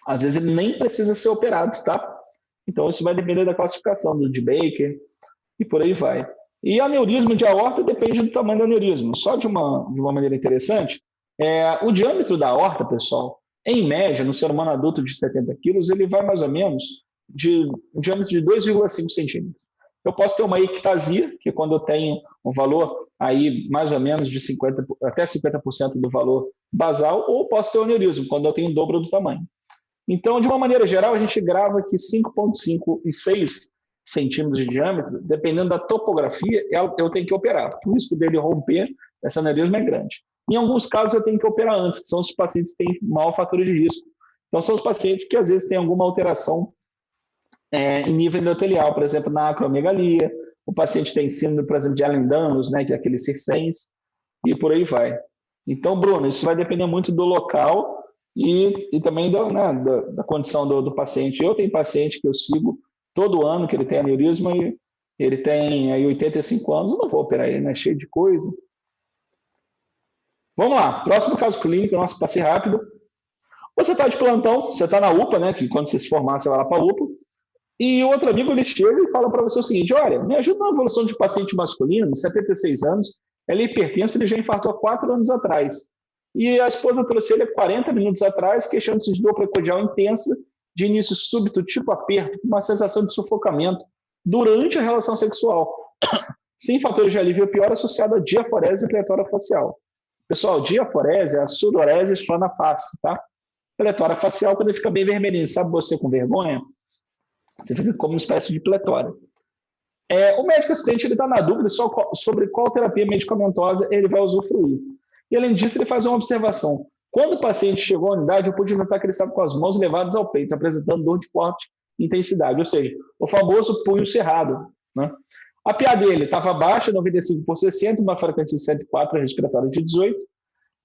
às vezes ele nem precisa ser operado, tá? Então, isso vai depender da classificação do de Baker e por aí vai. E aneurisma de aorta depende do tamanho do aneurisma. Só de uma maneira interessante, o diâmetro da aorta, pessoal, em média, no ser humano adulto de 70 quilos, ele vai mais ou menos de um diâmetro de 2,5 centímetros. Eu posso ter uma ictasia, que é quando eu tenho um valor aí mais ou menos de 50, até 50% do valor basal, ou posso ter um aneurisma, quando eu tenho o dobro do tamanho. Então, de uma maneira geral, a gente grava que 5,5 e 6 centímetros de diâmetro, dependendo da topografia, eu tenho que operar. O risco dele romper esse aneurisma é grande. Em alguns casos, eu tenho que operar antes, que são os pacientes que têm maior fator de risco. Então, são os pacientes que, às vezes, têm alguma alteração em nível endotelial, por exemplo, na acromegalia, o paciente tem síndrome, por exemplo, de Ehlers-Danlos, né, que é aquele circense, e por aí vai. Então, Bruno, isso vai depender muito do local e também da condição do paciente. Eu tenho paciente que eu sigo todo ano, que ele tem aneurisma e ele tem aí 85 anos, eu não vou operar ele, né, cheio de coisa. Vamos lá, próximo caso clínico, nosso passe rápido. Você está de plantão, você está na UPA, né, que quando você se formar, você vai lá para a UPA, e o outro amigo ele chega e fala para você o seguinte: olha, me ajuda na evolução de paciente masculino, 76 anos, ele é hipertenso, ele já infartou há 4 anos atrás. E a esposa trouxe ele há 40 minutos atrás, queixando-se de dor precordial intensa, de início súbito, tipo aperto, com uma sensação de sufocamento durante a relação sexual, sem fatores de alívio pior associado a diaforese e pletora facial. Pessoal, diaforese é a sudorese só na face, tá? Pletora facial, quando ele fica bem vermelhinho, sabe você com vergonha? Você fica como uma espécie de pletória. O médico assistente está na dúvida sobre qual terapia medicamentosa ele vai usufruir. E, além disso, ele faz uma observação. Quando o paciente chegou à unidade, eu pude notar que ele estava com as mãos levadas ao peito, apresentando dor de forte intensidade, ou seja, o famoso punho cerrado. Né? A PA dele estava baixa, 95/60, uma frequência de 104, respiratória de 18.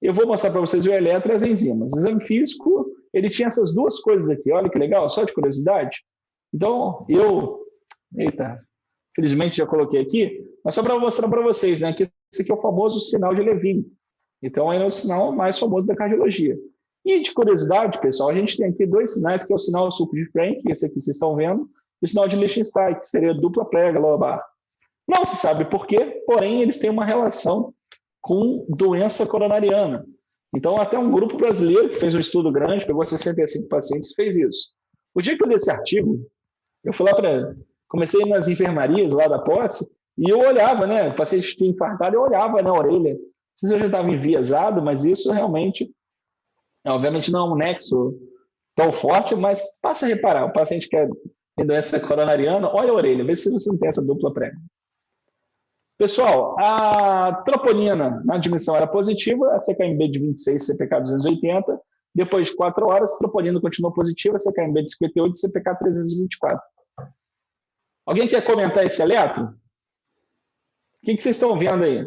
Eu vou mostrar para vocês o eletro e as enzimas. O exame físico, ele tinha essas duas coisas aqui. Olha que legal, só de curiosidade. Então, felizmente já coloquei aqui, mas só para mostrar para vocês, né, que esse aqui é o famoso sinal de Levine. Então, é o sinal mais famoso da cardiologia. E de curiosidade, pessoal, a gente tem aqui 2 sinais, que é o sinal sulco de Frank, esse aqui vocês estão vendo, e o sinal de Lichtenstein, que seria dupla prega lobar. Não se sabe por quê, porém, eles têm uma relação com doença coronariana. Então, até um grupo brasileiro que fez um estudo grande, pegou 65 pacientes e fez isso. O dia que eu li esse artigo, eu fui lá comecei nas enfermarias lá da posse, e eu olhava, né, o paciente tinha infartado, eu olhava na orelha. Não sei se eu já estava enviesado, mas isso realmente, obviamente não é um nexo tão forte, mas passa a reparar, o paciente que tem doença coronariana, olha a orelha, vê se você não tem essa dupla prega. Pessoal, a troponina na admissão era positiva, a CKMB de 26, CPK 280. Depois de 4 horas, a troponina continuou positiva, CKMB de 58 e CPK 324. Alguém quer comentar esse eletro? O que vocês estão vendo aí?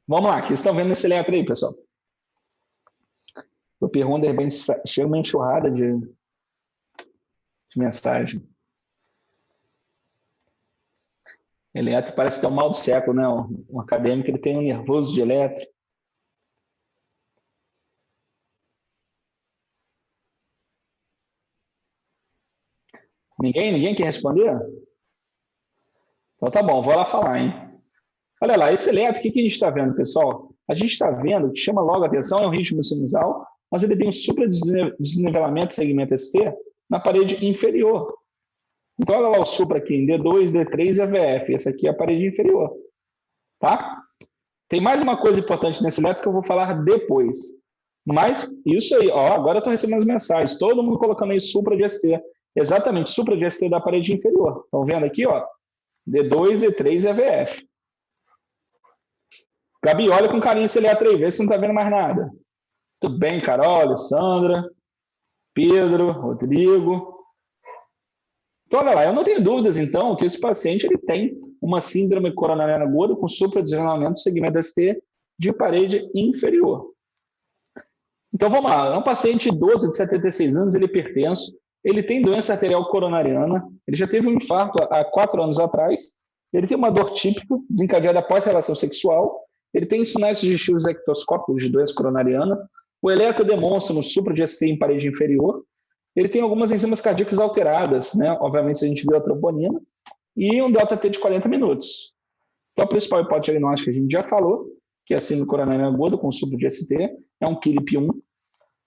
Vamos lá, o que vocês estão vendo nesse eletro aí, pessoal? Eu pergunto, de repente, chega uma enxurrada de mensagem. Eletro parece que é o mal do século, né? Um acadêmico ele tem um nervoso de eletro. Ninguém quer responder? Então tá bom, vou lá falar, hein? Olha lá, esse eletro, o que a gente está vendo, pessoal? A gente está vendo, o que chama logo a atenção é o ritmo sinusal, mas ele tem um supra-desnivelamento segmento ST na parede inferior. Então, olha lá o supra aqui, em D2, D3 e AVF. Essa aqui é a parede inferior. Tá? Tem mais uma coisa importante nesse eletro que eu vou falar depois. Mas, isso aí, ó, agora eu estou recebendo as mensagens. Todo mundo colocando aí supra de ST. Exatamente, supra de ST da parede inferior. Estão vendo aqui, ó? D2, D3 e AVF. Gabi, olha com carinho esse eletro aí, vê se não está vendo mais nada. Tudo bem, Carol, Alessandra, Pedro, Rodrigo. Então, olha lá, eu não tenho dúvidas, então, que esse paciente ele tem uma síndrome coronariana aguda com supradesnivelamento do segmento ST de parede inferior. Então, vamos lá. É um paciente idoso de 76 anos, ele é hipertenso, ele tem doença arterial coronariana, ele já teve um infarto há 4 anos atrás, ele tem uma dor típica, desencadeada após relação sexual, ele tem sinais sugestivos ectoscópicos de doença coronariana, o eletro demonstra no supra de ST em parede inferior, ele tem algumas enzimas cardíacas alteradas, né? Obviamente, se a gente viu a troponina, e um delta T de 40 minutos. Então, a principal hipótese diagnóstica a gente já falou, que é a síndrome coronariana aguda com supra de ST, é um KILIP-1.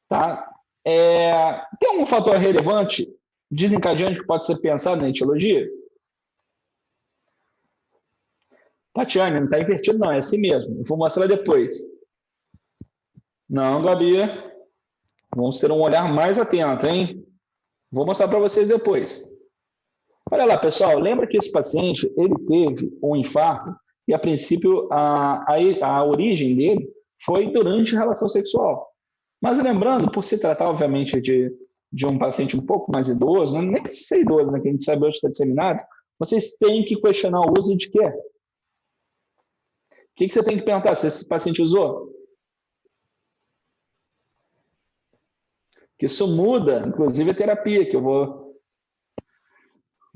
Tá? Tem algum fator relevante, desencadeante, que pode ser pensado na etiologia? Tatiane, não está invertido não, é assim mesmo. Eu vou mostrar depois. Não, Gabi. Vamos ter um olhar mais atento, hein? Vou mostrar para vocês depois. Olha lá, pessoal, lembra que esse paciente, ele teve um infarto e, a princípio, a origem dele foi durante a relação sexual. Mas lembrando, por se tratar, obviamente, de um paciente um pouco mais idoso, nem precisa ser idoso, né, que a gente sabe hoje está disseminado, vocês têm que questionar o uso de quê? O que você tem que perguntar se esse paciente usou? Que isso muda, inclusive, a terapia que eu vou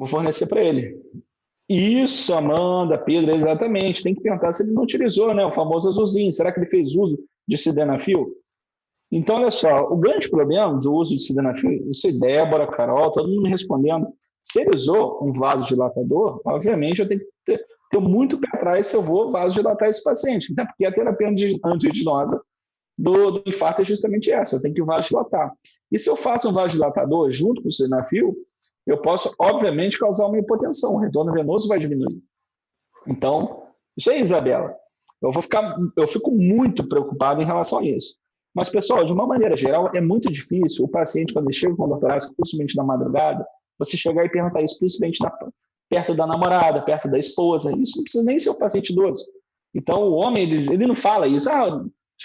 fornecer para ele. Isso, Amanda, Pedro, exatamente. Tem que perguntar se ele não utilizou, né, o famoso azulzinho. Será que ele fez uso de sildenafil? Então, olha só, o grande problema do uso de sildenafil, isso é Débora, Carol, todo mundo me respondendo. Se ele usou um vasodilatador, obviamente eu tenho que ter muito pé atrás se eu vou vasodilatar esse paciente. Até porque a terapia antiretinosa do infarto é justamente essa, eu tenho que vasodilatar. E se eu faço um vasodilatador junto com o sildenafil, eu posso, obviamente, causar uma hipotensão, o retorno venoso vai diminuir. Então, isso aí, Isabela. Eu fico muito preocupado em relação a isso. Mas, pessoal, de uma maneira geral, é muito difícil o paciente, quando ele chega com dor torácica, principalmente na madrugada, você chegar e perguntar isso, principalmente perto da namorada, perto da esposa. Isso não precisa nem ser o paciente idoso. Então, o homem, ele não fala isso. Deixa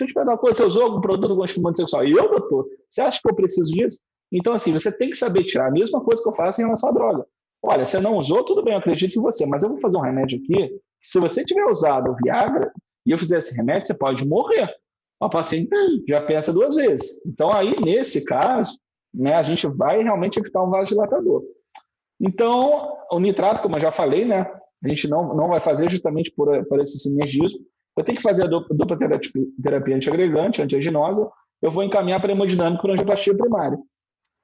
eu te perguntar uma coisa, você usou algum produto com estimulante sexual? E eu, doutor, você acha que eu preciso disso? Então, assim, você tem que saber tirar a mesma coisa que eu faço em relação à droga. Olha, você não usou, tudo bem, eu acredito em você, mas eu vou fazer um remédio aqui, que se você tiver usado o Viagra e eu fizer esse remédio, você pode morrer. O paciente já pensa duas vezes. Então, aí, nesse caso, né, a gente vai realmente evitar um vasodilatador. Então, o nitrato, como eu já falei, né, a gente não vai fazer justamente por esse sinergismo. Eu tenho que fazer a dupla terapia antiagregante, antiaginosa, eu vou encaminhar para hemodinâmica para angioplastia primária.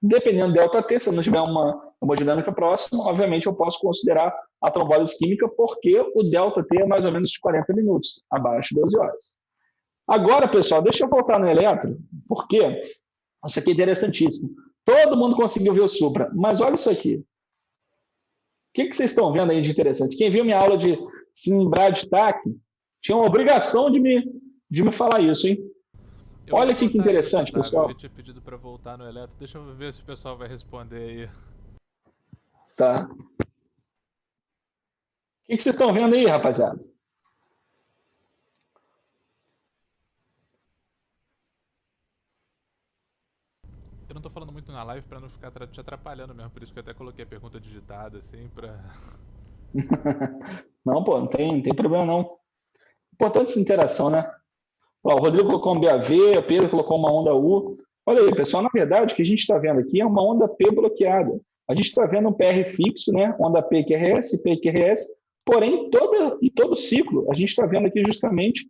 Dependendo do delta T, se eu não tiver uma hemodinâmica próxima, obviamente eu posso considerar a trombose isquímica, porque o delta T é mais ou menos de 40 minutos, abaixo de 12 horas. Agora, pessoal, deixa eu voltar no eletro, porque isso aqui é interessantíssimo. Todo mundo conseguiu ver o supra, mas olha isso aqui. O que vocês estão vendo aí de interessante? Quem viu minha aula de Simbrad TAC tinha uma obrigação de me falar isso, hein? Olha que interessante, pessoal. Eu tinha pedido para voltar no eletro. Deixa eu ver se o pessoal vai responder aí. Tá. O que vocês estão vendo aí, rapaziada? Eu não tô falando muito na live para não ficar te atrapalhando mesmo, por isso que eu até coloquei a pergunta digitada, assim, pra... Não, pô, não tem problema não. Importante essa interação, né? Ó, o Rodrigo colocou um BAV, o Pedro colocou uma onda U. Olha aí, pessoal, na verdade, o que a gente está vendo aqui é uma onda P bloqueada. A gente está vendo um PR fixo, né? Onda P QRS, P QRS, porém, em todo ciclo, a gente está vendo aqui justamente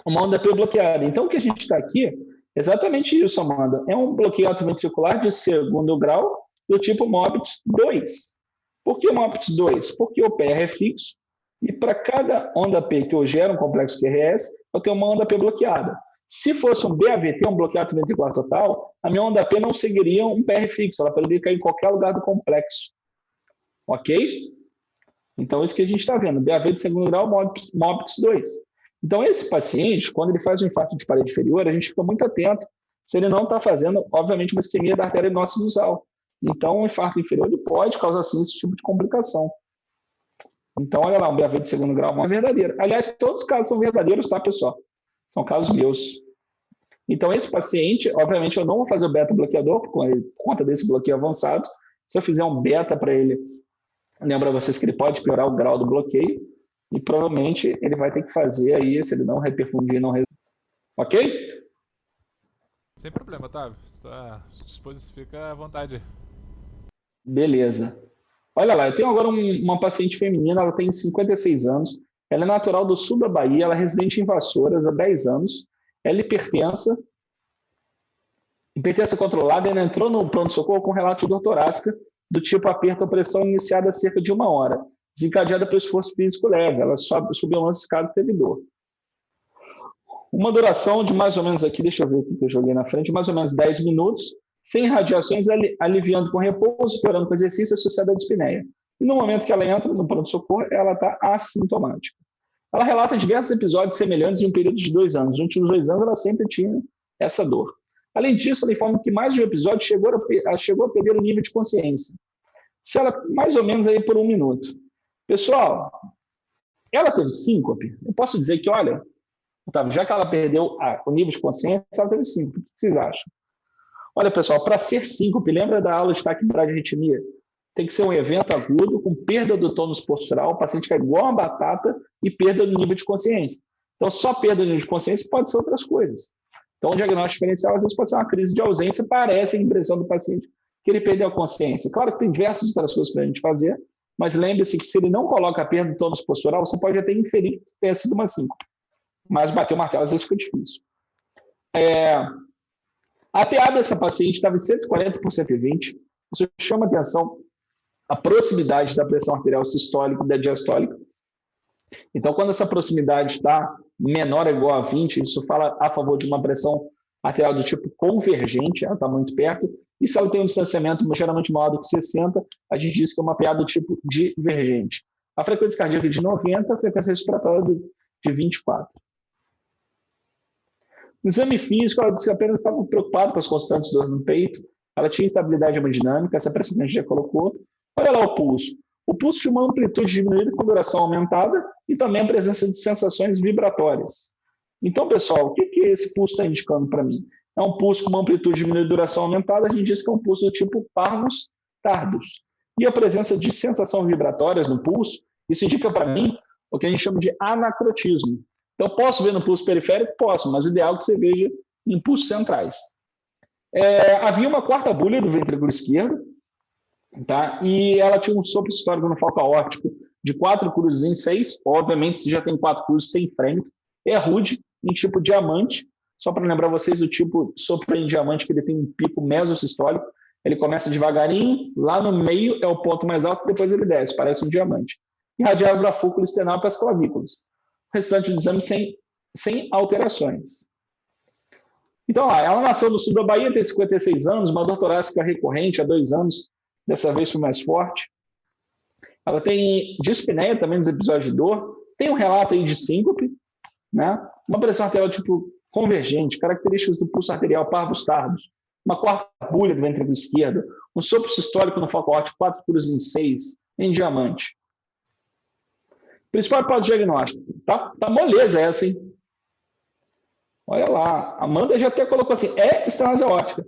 uma onda P bloqueada. Então, o que a gente está aqui é exatamente isso, Amanda. É um bloqueio ventricular de segundo grau do tipo MOPTS 2. Por que MOPTS 2? Porque o PR é fixo e para cada onda P que eu gero um complexo QRS, eu tenho uma onda P bloqueada. Se fosse um BAVT, um bloqueio ventricular total, a minha onda P não seguiria um PR fixo, ela poderia cair em qualquer lugar do complexo. Ok? Então, isso que a gente está vendo, BAV de segundo grau, MOPTS 2. Então, esse paciente, quando ele faz um infarto de parede inferior, a gente fica muito atento se ele não está fazendo, obviamente, uma isquemia da artéria nossa sinusal. Então, o infarto inferior ele pode causar, sim, esse tipo de complicação. Então, olha lá, um BAV de segundo grau, uma verdadeira. Aliás, todos os casos são verdadeiros, tá, pessoal? São casos meus. Então, esse paciente, obviamente, eu não vou fazer o beta-bloqueador por conta desse bloqueio avançado. Se eu fizer um beta para ele, lembra vocês que ele pode piorar o grau do bloqueio e provavelmente ele vai ter que fazer aí, se ele não reperfundir, não resolver. Ok? Sem problema, Otávio. Tá, fica à vontade. Beleza. Olha lá, eu tenho agora uma paciente feminina, ela tem 56 anos, ela é natural do sul da Bahia, ela é residente em Vassouras há 10 anos, ela é hipertensa controlada, ela entrou no pronto-socorro com relato de dor torácica do tipo aperto ou pressão iniciada há cerca de 1 hora, desencadeada pelo esforço físico leve. Ela subiu 11 escadas e teve dor. Uma duração de mais ou menos aqui, deixa eu ver o que eu joguei na frente, mais ou menos 10 minutos, sem radiações, aliviando com repouso, piorando com exercício associado à dispneia. E no momento que ela entra no pronto-socorro, ela está assintomática. Ela relata diversos episódios semelhantes em um período de 2 anos. Nos últimos 2 anos, ela sempre tinha essa dor. Além disso, ela informa que mais de um episódio chegou a perder o nível de consciência. Se ela, mais ou menos aí por 1 minuto. Pessoal, ela teve síncope? Eu posso dizer que, olha, já que ela perdeu o nível de consciência, ela teve síncope. O que vocês acham? Olha, pessoal, para ser síncope, lembra da aula de taquibradiarritmia? Tem que ser um evento agudo, com perda do tônus postural, o paciente cai igual uma batata e perda do nível de consciência. Então, só perda do nível de consciência pode ser outras coisas. Então, o diagnóstico diferencial, às vezes, pode ser uma crise de ausência, parece a impressão do paciente que ele perdeu a consciência. Claro que tem diversas outras coisas para a gente fazer, mas lembre-se que se ele não coloca a perda do tônus postural, você pode até inferir que tenha sido uma síncope. Mas bater o martelo, às vezes, fica difícil. A PA dessa paciente estava em 140 por 120. Isso chama atenção a proximidade da pressão arterial sistólica e da diastólica. Então, quando essa proximidade está menor ou igual a 20, isso fala a favor de uma pressão arterial do tipo convergente, ela está muito perto. E se ela tem um distanciamento geralmente maior do que 60, a gente diz que é uma PA do tipo divergente. A frequência cardíaca de 90, a frequência respiratória de 24. No exame físico, ela disse que apenas estava preocupada com as constantes dores no peito, ela tinha instabilidade hemodinâmica, essa pressão que a gente já colocou. Olha lá o pulso. O pulso tinha uma amplitude diminuída com duração aumentada e também a presença de sensações vibratórias. Então, pessoal, o que esse pulso está indicando para mim? É um pulso com uma amplitude diminuída e duração aumentada, a gente diz que é um pulso do tipo Parvus tardus. E a presença de sensações vibratórias no pulso, isso indica para mim o que a gente chama de anacrotismo. Então, posso ver no pulso periférico? Posso, mas o ideal é que você veja em pulsos centrais. Havia uma quarta bulha do ventrículo esquerdo, tá? E ela tinha um sopro histórico no foco aórtico de 4 cruzes em 6. Obviamente, se já tem 4 cruzes, tem frêmito. É rude, em tipo diamante. Só para lembrar vocês do tipo sopro em diamante, que ele tem um pico mesosistólico. Ele começa devagarinho, lá no meio é o ponto mais alto, depois ele desce, parece um diamante. Irradiado para a fúcula external para as clavículas. O restante do exame sem alterações. Então, ela nasceu no sul da Bahia, tem 56 anos, uma dor torácica recorrente há 2 anos, dessa vez foi mais forte. Ela tem dispneia também nos episódios de dor, tem um relato aí de síncope, né? Uma pressão arterial tipo convergente, características do pulso arterial Parvus tardus, uma quarta bulha do ventrículo esquerdo, um sopro sistólico no foco aórtico, 4 cruzes em 6, em diamante. Principal hipótese diagnóstico. Tá moleza essa, hein? Olha lá, a Amanda já até colocou assim, estenose aórtica.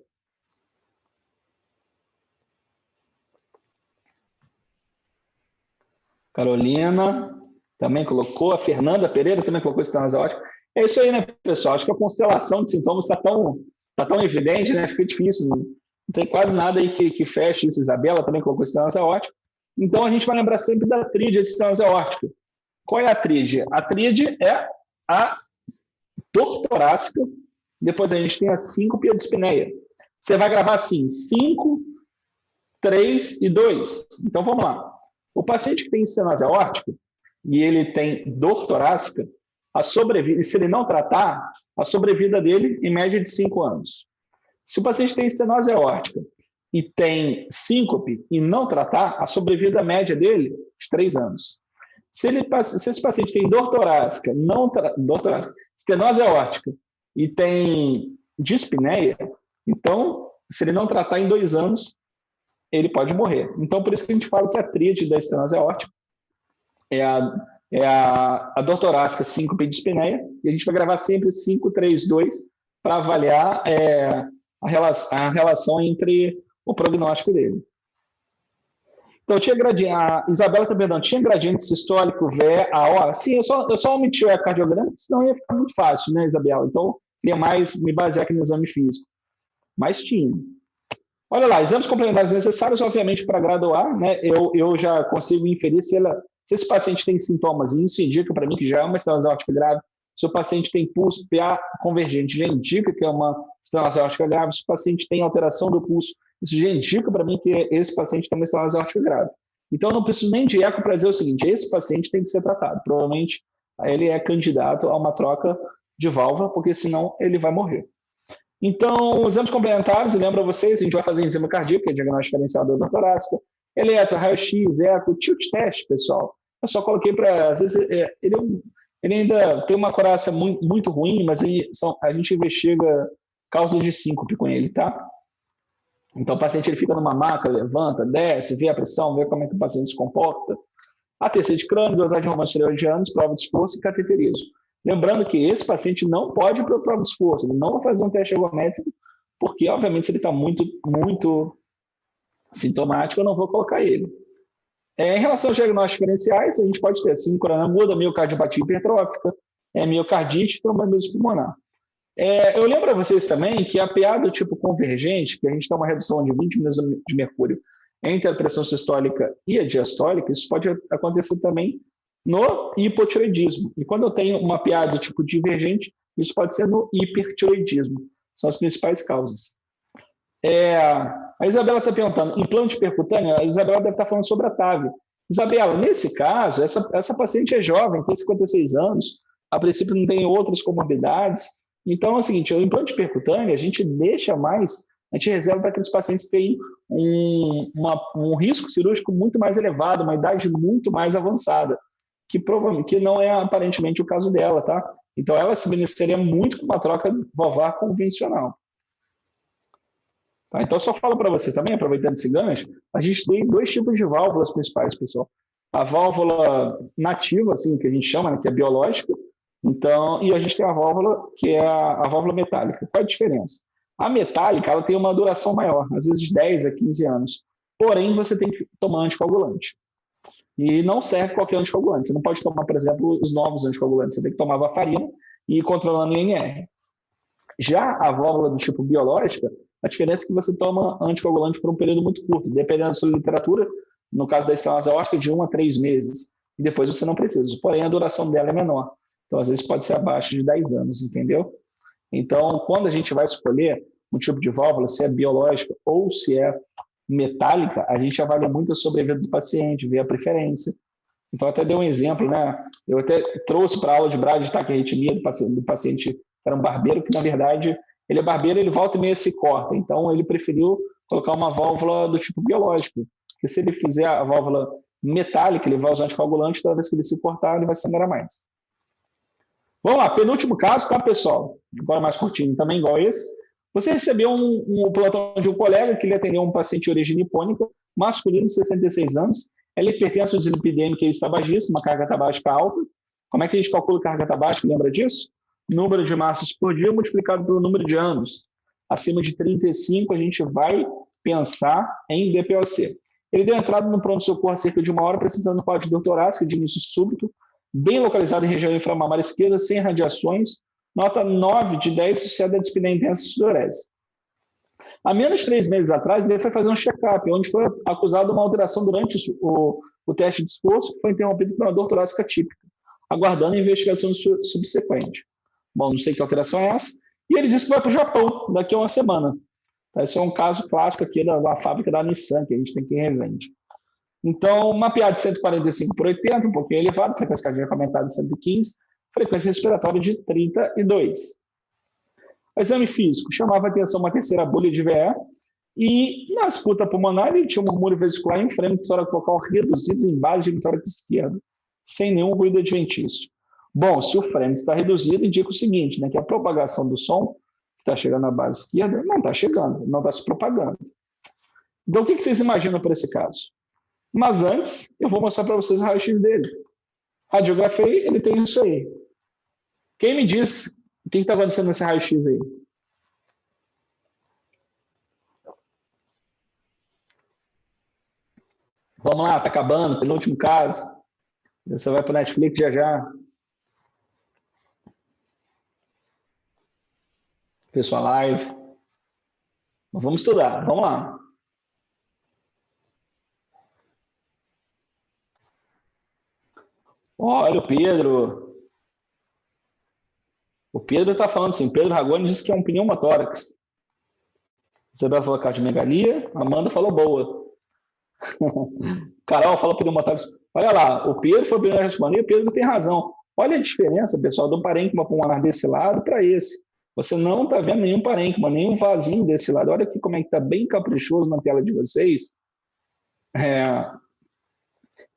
Carolina também colocou, a Fernanda Pereira também colocou estenose aórtica. É isso aí, né, pessoal? Acho que a constelação de sintomas está tão evidente, né? Fica difícil. Não tem quase nada aí que feche isso. Isabela também colocou estenose aórtica. Então, a gente vai lembrar sempre da tríade de estenose aórtica. Qual é a tríade? A tríade é a dor torácica, depois a gente tem a síncope e a dispneia. Você vai gravar assim, 5, 3 e 2. Então, vamos lá. O paciente que tem estenose aórtica e ele tem dor torácica, a sobrevida, se ele não tratar, a sobrevida dele, em média, de 5 anos. Se o paciente tem estenose aórtica e tem síncope e não tratar, a sobrevida média dele, de 3 anos. Se esse paciente tem dor torácica, estenose aórtica e tem dispneia, então, se ele não tratar em 2 anos, ele pode morrer. Então, por isso que a gente fala que a tríade da estenose aórtica é a dor torácica, síncope e dispneia, e a gente vai gravar sempre 5, 3, 2 para avaliar a relação entre o prognóstico dele. Então, tinha gradiente, a Isabela está perguntando, tinha gradiente sistólico, VAO? Sim, eu só omiti o ecocardiograma, senão ia ficar muito fácil, né, Isabela? Então, queria mais me basear aqui no exame físico. Mas tinha. Olha lá, exames complementares necessários, obviamente, para graduar, né? Eu já consigo inferir se esse paciente tem sintomas, e isso indica para mim que já é uma estenose aórtica grave. Se o paciente tem pulso PA convergente, já indica que é uma estenose aórtica grave. Se o paciente tem alteração do pulso isso já indica para mim que esse paciente tem uma estenose aórtica grave. Então, eu não preciso nem de eco para dizer o seguinte, esse paciente tem que ser tratado. Provavelmente, ele é candidato a uma troca de válvula, porque senão ele vai morrer. Então, exames complementares, lembro a vocês, a gente vai fazer enzima cardíaca, diagnóstico diferencial da dor torácica, eletro, raio-x, eco, tilt test, pessoal. Eu só coloquei para, às vezes, ele ainda tem uma acurácia muito ruim, mas a gente investiga causas de síncope com ele, tá? Então, o paciente ele fica numa maca, levanta, desce, vê a pressão, vê como é que o paciente se comporta. ATC de crânio, dosagem de hormônios tireoidianos, prova de esforço e cateterismo. Lembrando que esse paciente não pode ir para a prova de esforço, ele não vai fazer um teste ergométrico, porque, obviamente, se ele está muito sintomático, eu não vou colocar ele. Em relação aos diagnósticos diferenciais, a gente pode ter síncrona aguda, miocardiopatia hipertrófica, miocardite e trombose pulmonar. Eu lembro a vocês também que a PA do tipo convergente, que a gente tem uma redução de 20 mm de mercúrio entre a pressão sistólica e a diastólica, isso pode acontecer também no hipotireoidismo. E quando eu tenho uma PA do tipo divergente, isso pode ser no hipertireoidismo. São as principais causas. A Isabela está perguntando, implante percutâneo? A Isabela deve estar falando sobre a TAV. Isabela, nesse caso, essa paciente é jovem, tem 56 anos, a princípio não tem outras comorbidades. Então é o seguinte, o implante percutâneo a gente deixa mais, a gente reserva para aqueles pacientes que têm um risco cirúrgico muito mais elevado, uma idade muito mais avançada, que não é aparentemente o caso dela, tá? Então ela se beneficiaria muito com uma troca valvar convencional. Tá? Então só falo para você também, aproveitando esse gancho, a gente tem dois tipos de válvulas principais, pessoal. A válvula nativa, assim, que a gente chama, né, que é biológica, então, e a gente tem a válvula que é a válvula metálica. Qual é a diferença? A metálica ela tem uma duração maior, às vezes de 10 a 15 anos. Porém, você tem que tomar anticoagulante. E não serve qualquer anticoagulante. Você não pode tomar, por exemplo, os novos anticoagulantes. Você tem que tomar varfarina e ir controlando o INR. Já a válvula do tipo biológica, a diferença é que você toma anticoagulante por um período muito curto, dependendo da sua literatura, no caso da estenose aórtica, de 1 a 3 meses. E depois você não precisa. Porém, a duração dela é menor. Então, às vezes, pode ser abaixo de 10 anos, entendeu? Então, quando a gente vai escolher um tipo de válvula, se é biológica ou se é metálica, a gente avalia muito a sobrevida do paciente, vê a preferência. Então, até dei um exemplo, né? Eu até trouxe para a aula de brade de taquiarritmia do paciente que era um barbeiro, que, na verdade, ele é barbeiro, ele volta e meia se corta. Então, ele preferiu colocar uma válvula do tipo biológico. Porque se ele fizer a válvula metálica, ele vai usar anticoagulante, toda vez que ele se cortar, ele vai sangrar mais. Vamos lá, penúltimo caso, tá, pessoal? Agora mais curtinho, também igual esse. Você recebeu um plantão de um colega que ele atendeu um paciente de origem nipônica, masculino, de 66 anos. Ele é hipertenso, dislipidêmico e tabagista, uma carga tabágica alta. Como é que a gente calcula carga tabágica? Lembra disso? Número de maços por dia multiplicado pelo número de anos. Acima de 35, a gente vai pensar em DPOC. Ele deu entrada no pronto-socorro há cerca de 1 hora, apresentando quadro de dor torácica de início súbito, bem localizado em região inflamatória esquerda, sem radiações, nota 9 de 10 associada a dispneia intensa e sudorese. Há menos de 3 meses atrás, ele foi fazer um check-up, onde foi acusado de uma alteração durante o teste de esforço, que foi interrompido por uma dor torácica típica, aguardando a investigação subsequente. Bom, não sei que alteração é essa. E ele disse que vai para o Japão daqui a uma semana. Esse é um caso clássico aqui da fábrica da Nissan, que a gente tem aqui em Resende. Então, uma PA de 145 por 80, um pouquinho elevado, frequência cardíaca aumentada de 115, frequência respiratória de 32. O exame físico chamava a atenção uma terceira bolha de VE, e na escuta pulmonar ele tinha um murmúrio vesicular e um frêmio tórax vocal reduzidos em base de tórax esquerdo, sem nenhum ruído adventício. Bom, se o frêmio está reduzido, indica o seguinte, né, que a propagação do som, que está chegando na base esquerda, não está chegando, não está se propagando. Então, o que vocês imaginam para esse caso? Mas antes, eu vou mostrar para vocês o raio-x dele. Radiografei, ele tem isso aí. Quem me diz o que está acontecendo nesse raio-x aí? Vamos lá, está acabando, penúltimo caso. Você vai para o Netflix já já. Fez sua live. Vamos estudar, vamos lá. Olha o Pedro. O Pedro está falando assim, Pedro Ragone disse que é um pneumotórax. Isabela falou cardiomegalia, Amanda falou boa. Carol falou pneumotórax. Olha lá, o Pedro foi o primeiro a responder, o Pedro tem razão. Olha a diferença, pessoal, do parênquima pulmonar desse lado para esse. Você não está vendo nenhum parênquima, nenhum vasinho desse lado. Olha aqui como é que está bem caprichoso na tela de vocês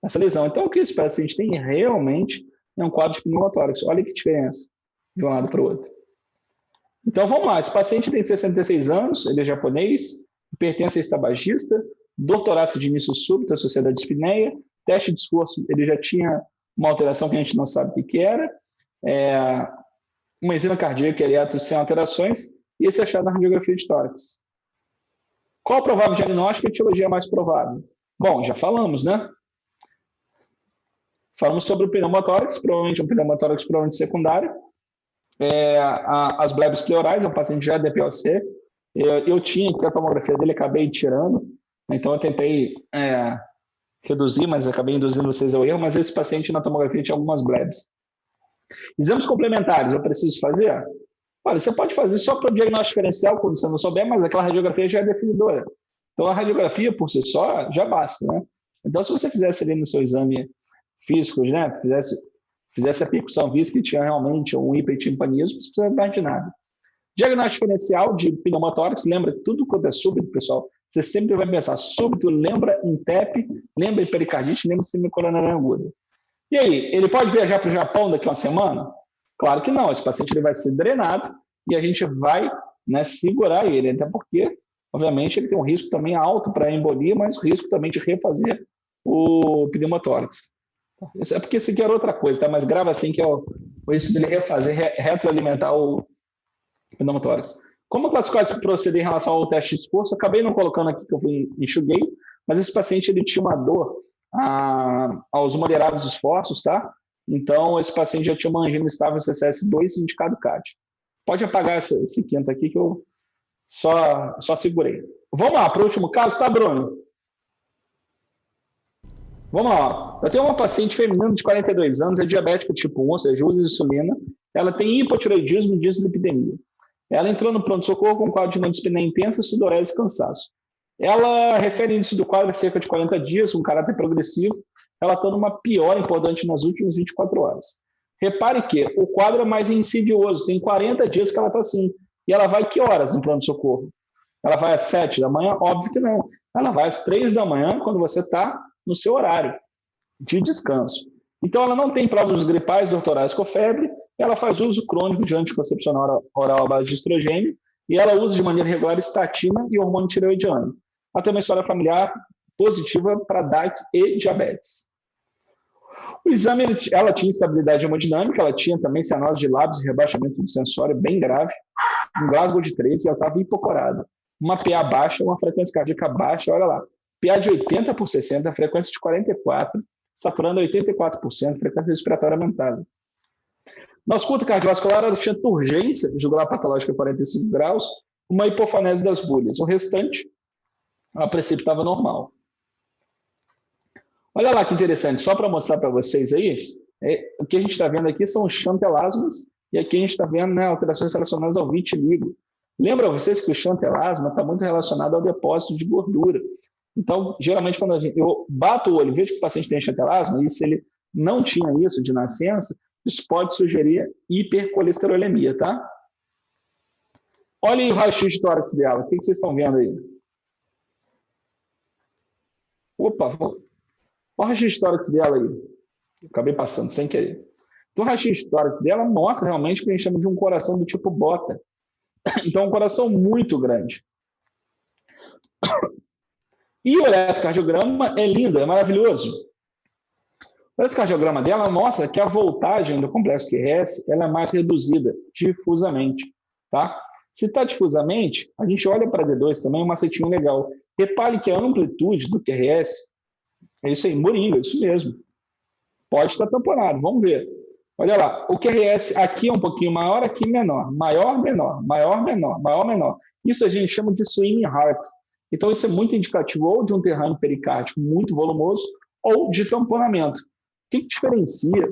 essa lesão. Então, o que esse paciente tem realmente é um quadro de pneumotórax. Olha que diferença de um lado para o outro. Então, vamos lá. Esse paciente tem 66 anos, ele é japonês, pertence a esse-tabagista, dor torácica de início súbito, associada à dispneia, teste de esforço, ele já tinha uma alteração que a gente não sabe o que era, uma enzima cardíaca eriato sem alterações, e esse é achado na radiografia de tórax. Qual o provável diagnóstico e a etiologia mais provável? Bom, já falamos, né? Falamos sobre o pneumotórax, provavelmente um pneumotórax provavelmente secundário, as blebs pleurais, é um paciente já DPOC, eu tinha aqui a tomografia dele, acabei tirando, então eu tentei reduzir, mas acabei induzindo vocês ao erro, mas esse paciente na tomografia tinha algumas blebs. Exames complementares, eu preciso fazer? Olha, você pode fazer só para o diagnóstico diferencial, quando você não souber, mas aquela radiografia já é definidora. Então a radiografia por si só já basta, né? Então se você fizesse ali no seu exame físico, né, fizesse a percussão vista que tinha realmente um hipertimpanismo, não precisa mais de nada. Diagnóstico diferencial de pneumotórax, lembra tudo quanto é súbito, pessoal, você sempre vai pensar, súbito lembra INTEP, lembra pericardite, lembra síndrome coronária aguda. E aí, ele pode viajar para o Japão daqui a uma semana? Claro que não, esse paciente ele vai ser drenado e a gente vai, né, segurar ele, até porque, obviamente, ele tem um risco também alto para embolia, mas o risco também de refazer o pneumotórax. Isso é porque isso aqui era outra coisa, tá? Mas grava assim que é o risco dele refazer, retroalimentar o pneumotórax. Como classificar esse proceder em relação ao teste de esforço? Acabei não colocando aqui que eu enxuguei, mas esse paciente ele tinha uma dor aos moderados esforços, tá? Então, esse paciente já tinha uma angina estável CSS2 indicado CAD. Pode apagar esse quinto aqui que eu só segurei. Vamos lá, para o último caso, tá, Bruno? Vamos lá. Eu tenho uma paciente feminina de 42 anos, é diabética tipo 1, ou seja, usa insulina. Ela tem hipotireoidismo e dislipidemia. Ela entrou no pronto-socorro com quadro de dispneia intensa, sudorese e cansaço. Ela refere índice do quadro de cerca de 40 dias, um caráter progressivo, relatando uma piora importante nas últimas 24 horas. Repare que o quadro é mais insidioso, tem 40 dias que ela está assim. E ela vai que horas no pronto-socorro? Ela vai às 7 da manhã? Óbvio que não. Ela vai às 3 da manhã, quando você está no seu horário de descanso. Então, ela não tem pródromos gripais, dor torácica ou febre, ela faz uso crônico de anticoncepção oral à base de estrogênio e ela usa de maneira regular estatina e hormônio tireoidiano. Ela tem uma história familiar positiva para DAC e diabetes. O exame, ela tinha instabilidade hemodinâmica, ela tinha também cianose de lábios e rebaixamento do sensório bem grave, um Glasgow de 13, ela estava hipocorada. Uma PA baixa, uma frequência cardíaca baixa, olha lá, PA de 80/60, frequência de 44, saturando 84%, frequência respiratória aumentada. Na ausculta cardiovascular, ela tinha turgência jugular patológica 45 graus, uma hipofonese das bulhas. O restante, a princípio estava normal. Olha lá que interessante, só para mostrar para vocês aí, o que a gente está vendo aqui são os chantelasmas, e aqui a gente está vendo, né, alterações relacionadas ao vitiligo. Lembra vocês que o chantelasma está muito relacionado ao depósito de gordura. Então, geralmente, quando eu bato o olho e vejo que o paciente tem chantelasma, e se ele não tinha isso de nascença, isso pode sugerir hipercolesterolemia, tá? Olhem o raio-x de tórax dela. O que vocês estão vendo aí? Opa, olha o raio-x de tórax dela aí. Eu acabei passando sem querer. Então, o raio-x de tórax dela mostra realmente o que a gente chama de um coração do tipo bota. Então, um coração muito grande. E o eletrocardiograma é lindo, é maravilhoso. O eletrocardiograma dela mostra que a voltagem do complexo QRS ela é mais reduzida difusamente. Tá? Se está difusamente, a gente olha para D2 também, um macetinho legal. Repare que a amplitude do QRS, é isso aí, moringa, isso mesmo. Pode estar tamponado, vamos ver. Olha lá, o QRS aqui é um pouquinho maior, aqui menor. Maior, menor, maior, menor, maior, menor. Isso a gente chama de swimming heart. Então, isso é muito indicativo ou de um derrame pericárdico muito volumoso ou de tamponamento. O que diferencia?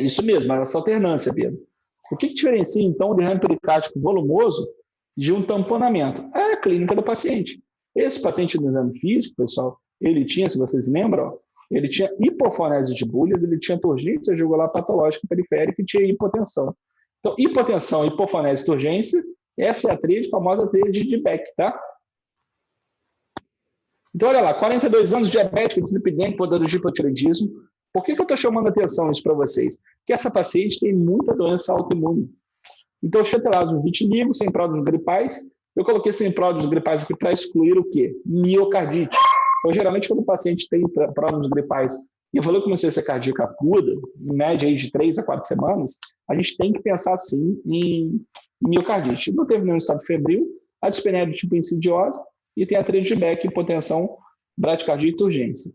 Isso mesmo, essa alternância, Pedro. O que diferencia, então, o derrame pericárdico volumoso de um tamponamento. É a clínica do paciente. Esse paciente no exame físico, pessoal, ele tinha, se vocês lembram, ele tinha hipofonese de bulhas, ele tinha turgência jugular patológica periférica e tinha hipotensão. Então, hipotensão, hipofonese e turgência, essa é a tríade, famosa tríade de Beck, tá? Então, olha lá, 42 anos, diabético, dislipidêmico, podador de hipotireoidismo. Por que eu estou chamando a atenção isso para vocês? Porque essa paciente tem muita doença autoimune. Então, xantelasma vitiligo, sem pródromos gripais. Eu coloquei sem pródromos gripais aqui para excluir o quê? Miocardite. Então, geralmente, quando o paciente tem pródromos gripais e evolui com insuficiência cardíaca aguda, em média aí de 3 a 4 semanas, a gente tem que pensar, sim, em miocardite. Não teve nenhum estado febril, a dispneia do tipo insidiosa e tem a tríade de Beck, hipotensão, bradicardia e turgência.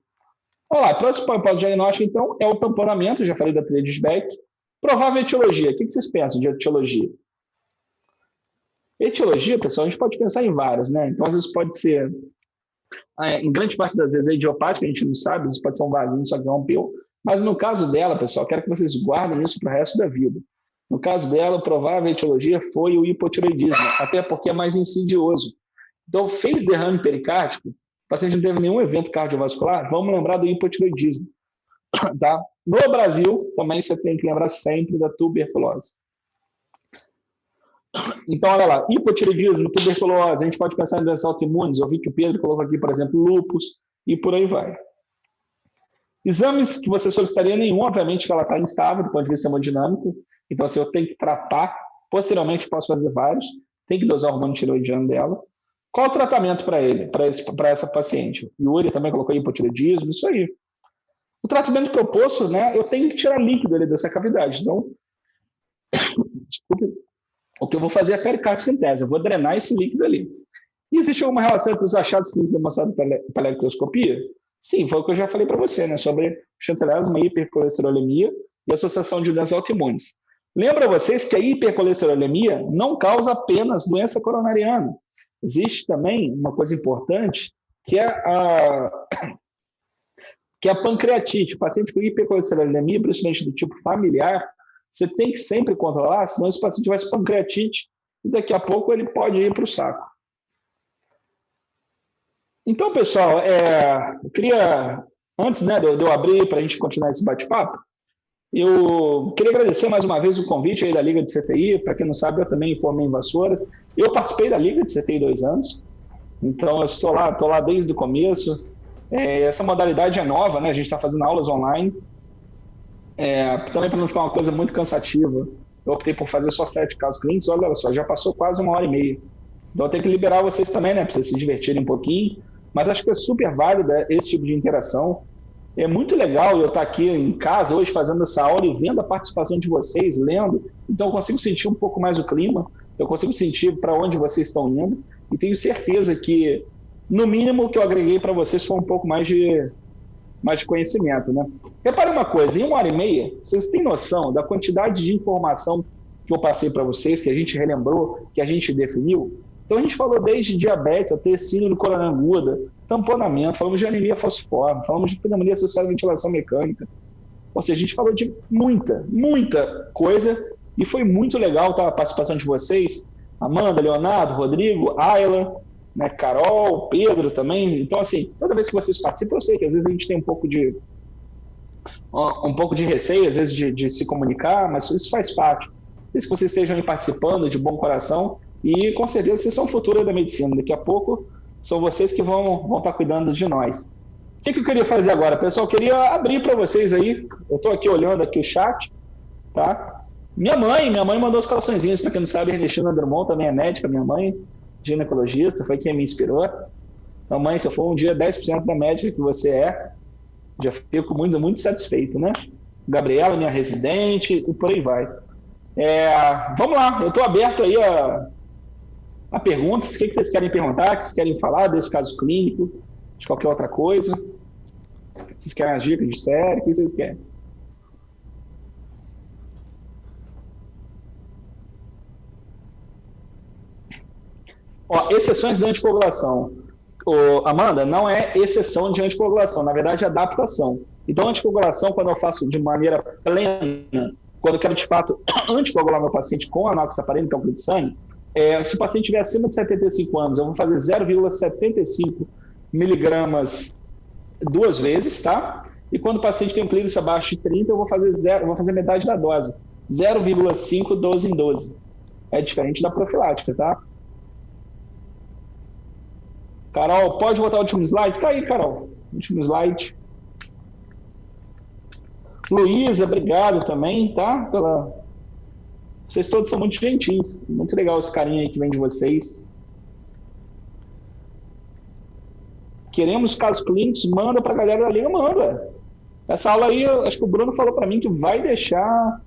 Olha lá, próximo diagnóstico, então, é o tamponamento, já falei da tríade de Beck. Provável etiologia. O que vocês pensam de etiologia? Etiologia, pessoal, a gente pode pensar em várias, né? Então, às vezes pode ser, em grande parte das vezes, é idiopática, a gente não sabe, às vezes pode ser um vasinho, só que rompeu. Mas no caso dela, pessoal, quero que vocês guardem isso para o resto da vida. No caso dela, a provável etiologia foi o hipotireoidismo, até porque é mais insidioso. Então, fez derrame pericárdico, o paciente não teve nenhum evento cardiovascular, vamos lembrar do hipotireoidismo. Tá? No Brasil, também você tem que lembrar sempre da tuberculose. Então, olha lá, hipotireoidismo, tuberculose, a gente pode pensar em doenças autoimunes, eu vi que o Pedro colocou aqui, por exemplo, lúpus, e por aí vai. Exames que você solicitaria nenhum, obviamente que ela está instável do ponto de vista hemodinâmico, então se eu tenho que tratar, posteriormente posso fazer vários, tem que dosar o hormônio tireoidiano dela. Qual o tratamento para ele, para essa paciente? Yuri também colocou hipotireoidismo, isso aí. O tratamento proposto, né, eu tenho que tirar líquido ali dessa cavidade. Então, desculpe, o que eu vou fazer é a pericardicentese, eu vou drenar esse líquido ali. E existe alguma relação entre os achados clínicos demonstrados pela ectoscopia? Sim, foi o que eu já falei para você, né, sobre xantelasma, hipercolesterolemia e associação de doenças autoimunes. Lembra vocês que a hipercolesterolemia não causa apenas doença coronariana. Existe também uma coisa importante, que é a pancreatite. O paciente com hipercolesterolemia, principalmente do tipo familiar, você tem que sempre controlar, senão esse paciente vai se pancreatite e daqui a pouco ele pode ir para o saco. Então, pessoal, eu queria, antes, né, de eu abrir para a gente continuar esse bate-papo, eu queria agradecer mais uma vez o convite aí da Liga de CTI. Para quem não sabe, eu também formei em Vassouras. Eu participei da Liga de CTI 2 anos, então eu estou lá desde o começo. Essa modalidade é nova, né? A gente está fazendo aulas online. Também para não ficar uma coisa muito cansativa, eu optei por fazer só 7 casos clínicos. Olha só, já passou quase 1h30. Então eu tenho que liberar vocês também, né? Para vocês se divertirem um pouquinho. Mas acho que é super válido esse tipo de interação. É muito legal eu estar aqui em casa hoje fazendo essa aula e vendo a participação de vocês, lendo. Então eu consigo sentir um pouco mais o clima, eu consigo sentir para onde vocês estão indo e tenho certeza que, no mínimo, o que eu agreguei para vocês foi um pouco mais de conhecimento, né? Repare uma coisa, em 1h30, vocês têm noção da quantidade de informação que eu passei para vocês, que a gente relembrou, que a gente definiu? Então a gente falou desde diabetes até síndrome coronariana aguda, tamponamento, falamos de anemia falciforme, falamos de pneumonia associada à ventilação mecânica. Ou seja, a gente falou de muita coisa e foi muito legal, tá, a participação de vocês, Amanda, Leonardo, Rodrigo, Ayla, né, Carol, Pedro também. Então, assim, toda vez que vocês participam, eu sei que às vezes a gente tem um pouco de receio, às vezes de se comunicar, mas isso faz parte. Por isso que vocês estejam aí participando de bom coração e com certeza vocês são o futuro da medicina. Daqui a pouco são vocês que vão estar cuidando de nós. O que eu queria fazer agora, pessoal? Eu queria abrir para vocês aí. Eu estou aqui olhando aqui o chat, tá? Minha mãe mandou os coraçõezinhos, para quem não sabe, a Ernestina Drummond também é médica, minha mãe, ginecologista, foi quem me inspirou. Então, mãe, se eu for um dia 10% da médica que você é, já fico muito, muito satisfeito, né? Gabriela, minha residente, e por aí vai. Vamos lá, eu estou aberto aí a perguntas. O que vocês querem perguntar, o que vocês querem falar desse caso clínico, de qualquer outra coisa? Vocês querem as dicas de série? O que vocês querem? Exceções da anticoagulação. Amanda, não é exceção de anticoagulação, na verdade é adaptação. Então, anticoagulação, quando eu faço de maneira plena, quando eu quero de fato anticoagular meu paciente com anoxaparina, que é um fluido de sangue, Se o paciente tiver acima de 75 anos, eu vou fazer 0,75 miligramas 2 vezes, tá? E quando o paciente tem um clírice abaixo de 30, eu vou fazer metade da dose, 0,5 12 em 12. É diferente da profilática, tá? Carol, pode botar o último slide? Tá aí, Carol. Último slide. Luísa, obrigado também, tá? Vocês todos são muito gentis. Muito legal esse carinho aí que vem de vocês. Queremos casos clínicos, manda pra galera da Liga, manda. Essa aula aí, acho que o Bruno falou para mim que vai deixar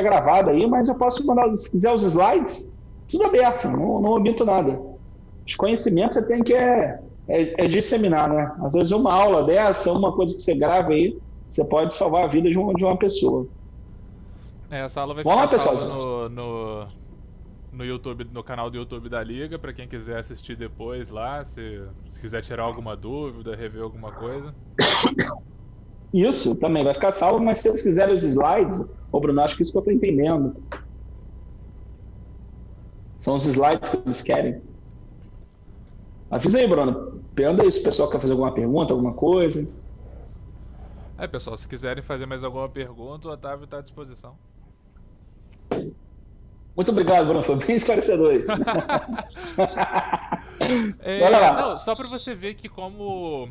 gravada aí, mas eu posso mandar, se quiser, os slides, tudo aberto, não omito nada. Os conhecimentos você tem que disseminar, né? Às vezes uma aula dessa, uma coisa que você grava aí, você pode salvar a vida de uma pessoa. Essa aula vai ficar salva no YouTube, no canal do YouTube da Liga, para quem quiser assistir depois lá, se quiser tirar alguma dúvida, rever alguma coisa. Isso, também vai ficar salvo, mas se eles quiserem os slides, Bruno, acho que isso que eu estou entendendo. São os slides que eles querem. Avisa aí, Bruno. Pergunta aí se o pessoal quer fazer alguma pergunta, alguma coisa. Pessoal, se quiserem fazer mais alguma pergunta, o Otávio está à disposição. Muito obrigado, Bruno. Foi bem esclarecedor aí. Não, só para você ver que como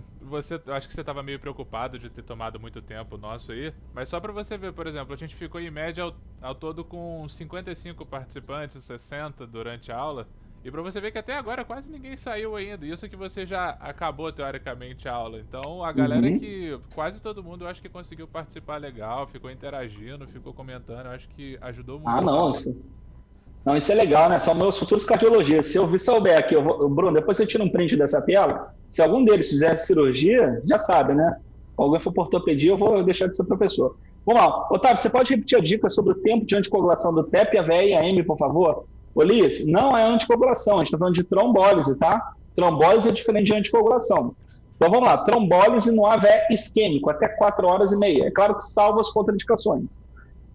acho que você estava meio preocupado de ter tomado muito tempo nosso aí, mas só para você ver, por exemplo, a gente ficou em média ao todo com 55 participantes, 60 durante a aula, e para você ver que até agora quase ninguém saiu ainda, isso que você já acabou teoricamente a aula. Então a galera que quase todo mundo eu acho que conseguiu participar legal, ficou interagindo, ficou comentando, eu acho que ajudou muito. Não, isso é legal, né? São meus futuros cardiologistas. Se eu souber aqui, Bruno, depois você tira um print dessa tela. Se algum deles fizer cirurgia, já sabe, né? Alguém for por ortopedia, eu vou deixar de ser professor. Vamos lá. Otávio, você pode repetir a dica sobre o tempo de anticoagulação do TEP, AVE e AM, por favor? Liz, não é anticoagulação, a gente está falando de trombólise, tá? Trombólise é diferente de anticoagulação. Então vamos lá, trombólise no AVE isquêmico, até 4 horas e meia. É claro que salva as contraindicações.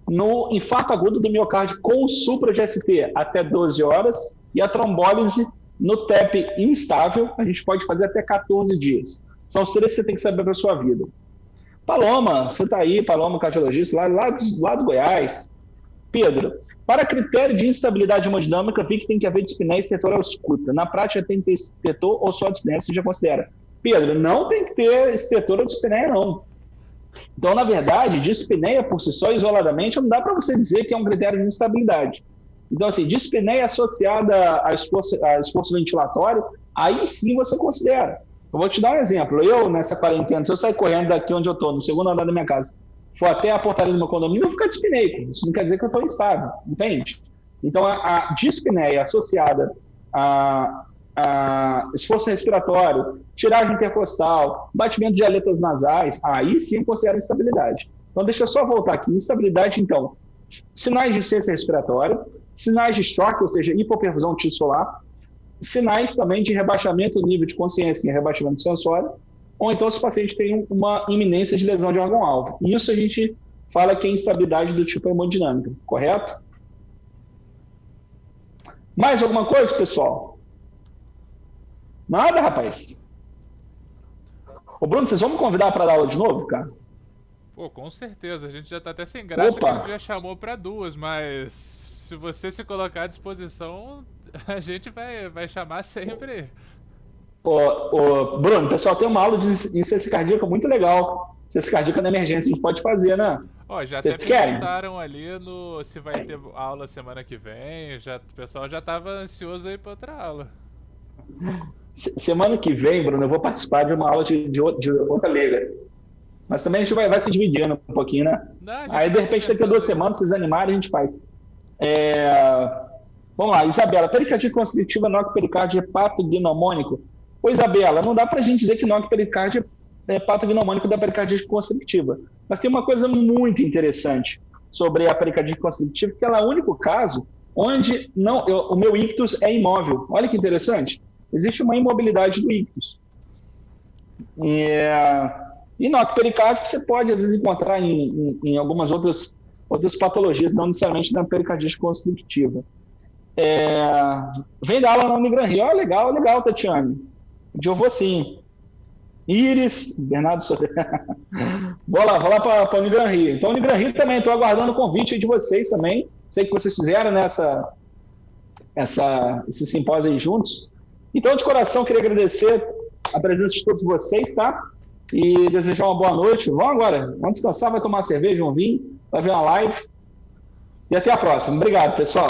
No infarto agudo do miocárdio com supra de ST, até 12 horas. E a trombólise no TEP instável, a gente pode fazer até 14 dias. São os 3 que você tem que saber para a sua vida. Paloma, você está aí, Paloma, cardiologista, lá do Goiás. Pedro, para critério de instabilidade hemodinâmica, vi que tem que haver dispneia e estetor ao escuta. Na prática, tem que ter estetor ou só dispneia, você já considera? Pedro, não tem que ter estetor ou dispneia, não. Então, na verdade, dispneia por si só, isoladamente, não dá para você dizer que é um critério de instabilidade. Então, assim, dispneia associada a esforço ventilatório, aí sim você considera. Eu vou te dar um exemplo. Eu, nessa quarentena, se eu sair correndo daqui onde eu estou, no segundo andar da minha casa, for até a portaria do meu condomínio, eu vou ficar dispneico. Isso não quer dizer que eu estou instável, entende? Então, a dispneia associada a esforço respiratório, tiragem intercostal, batimento de aletas nasais, aí sim eu considero instabilidade. Então, deixa eu só voltar aqui. Instabilidade, então, sinais de insuficiência respiratória, sinais de choque, ou seja, hipoperfusão tissular, sinais também de rebaixamento do nível de consciência, que é rebaixamento sensório, ou então se o paciente tem uma iminência de lesão de órgão-alvo. Isso a gente fala que é instabilidade do tipo hemodinâmica, correto? Mais alguma coisa, pessoal? Nada, rapaz? Ô, Bruno, vocês vão me convidar para dar aula de novo, cara? Pô, com certeza. A gente já tá até sem graça que a gente já chamou para 2, mas se você se colocar à disposição, a gente vai chamar sempre. Bruno, o pessoal tem uma aula de insuficiência cardíaca muito legal. Insuficiência cardíaca na emergência a gente pode fazer, né? Já até perguntaram ali se vai ter aula semana que vem. O pessoal já tava ansioso aí para outra aula. Semana que vem, Bruno, eu vou participar de uma aula de outra liga. Mas também a gente vai se dividindo um pouquinho, né? Aí, de repente, daqui a 2 semanas, vocês animarem, a gente faz. Vamos lá, Isabela. Pericardite constritiva, noc-pericárdio hepatognomônico. Ô, Isabela, não dá pra gente dizer que noc-pericárdio é hepatognomônico da pericardite constrictiva. Mas tem uma coisa muito interessante sobre a pericardite constrictiva, que ela é o único caso onde o meu ictus é imóvel. Olha que interessante. Existe uma imobilidade do ictus. E noc-pericárdio você pode, às vezes, encontrar em algumas outras patologias, não necessariamente na pericardite constrictiva. Vem dar aula na Unigran Rio. Legal, legal, Tatiane. Eu vou sim. Iris, Bernardo Soter. Vou lá para a Unigran Rio. Então, Unigran Rio também, estou aguardando o convite de vocês também. Sei que vocês fizeram, né, esse simpósio aí juntos. Então, de coração, queria agradecer a presença de todos vocês, tá? E desejar uma boa noite. Vão agora, vamos descansar, vai tomar uma cerveja, um vinho, vai ver uma live. E até a próxima. Obrigado, pessoal.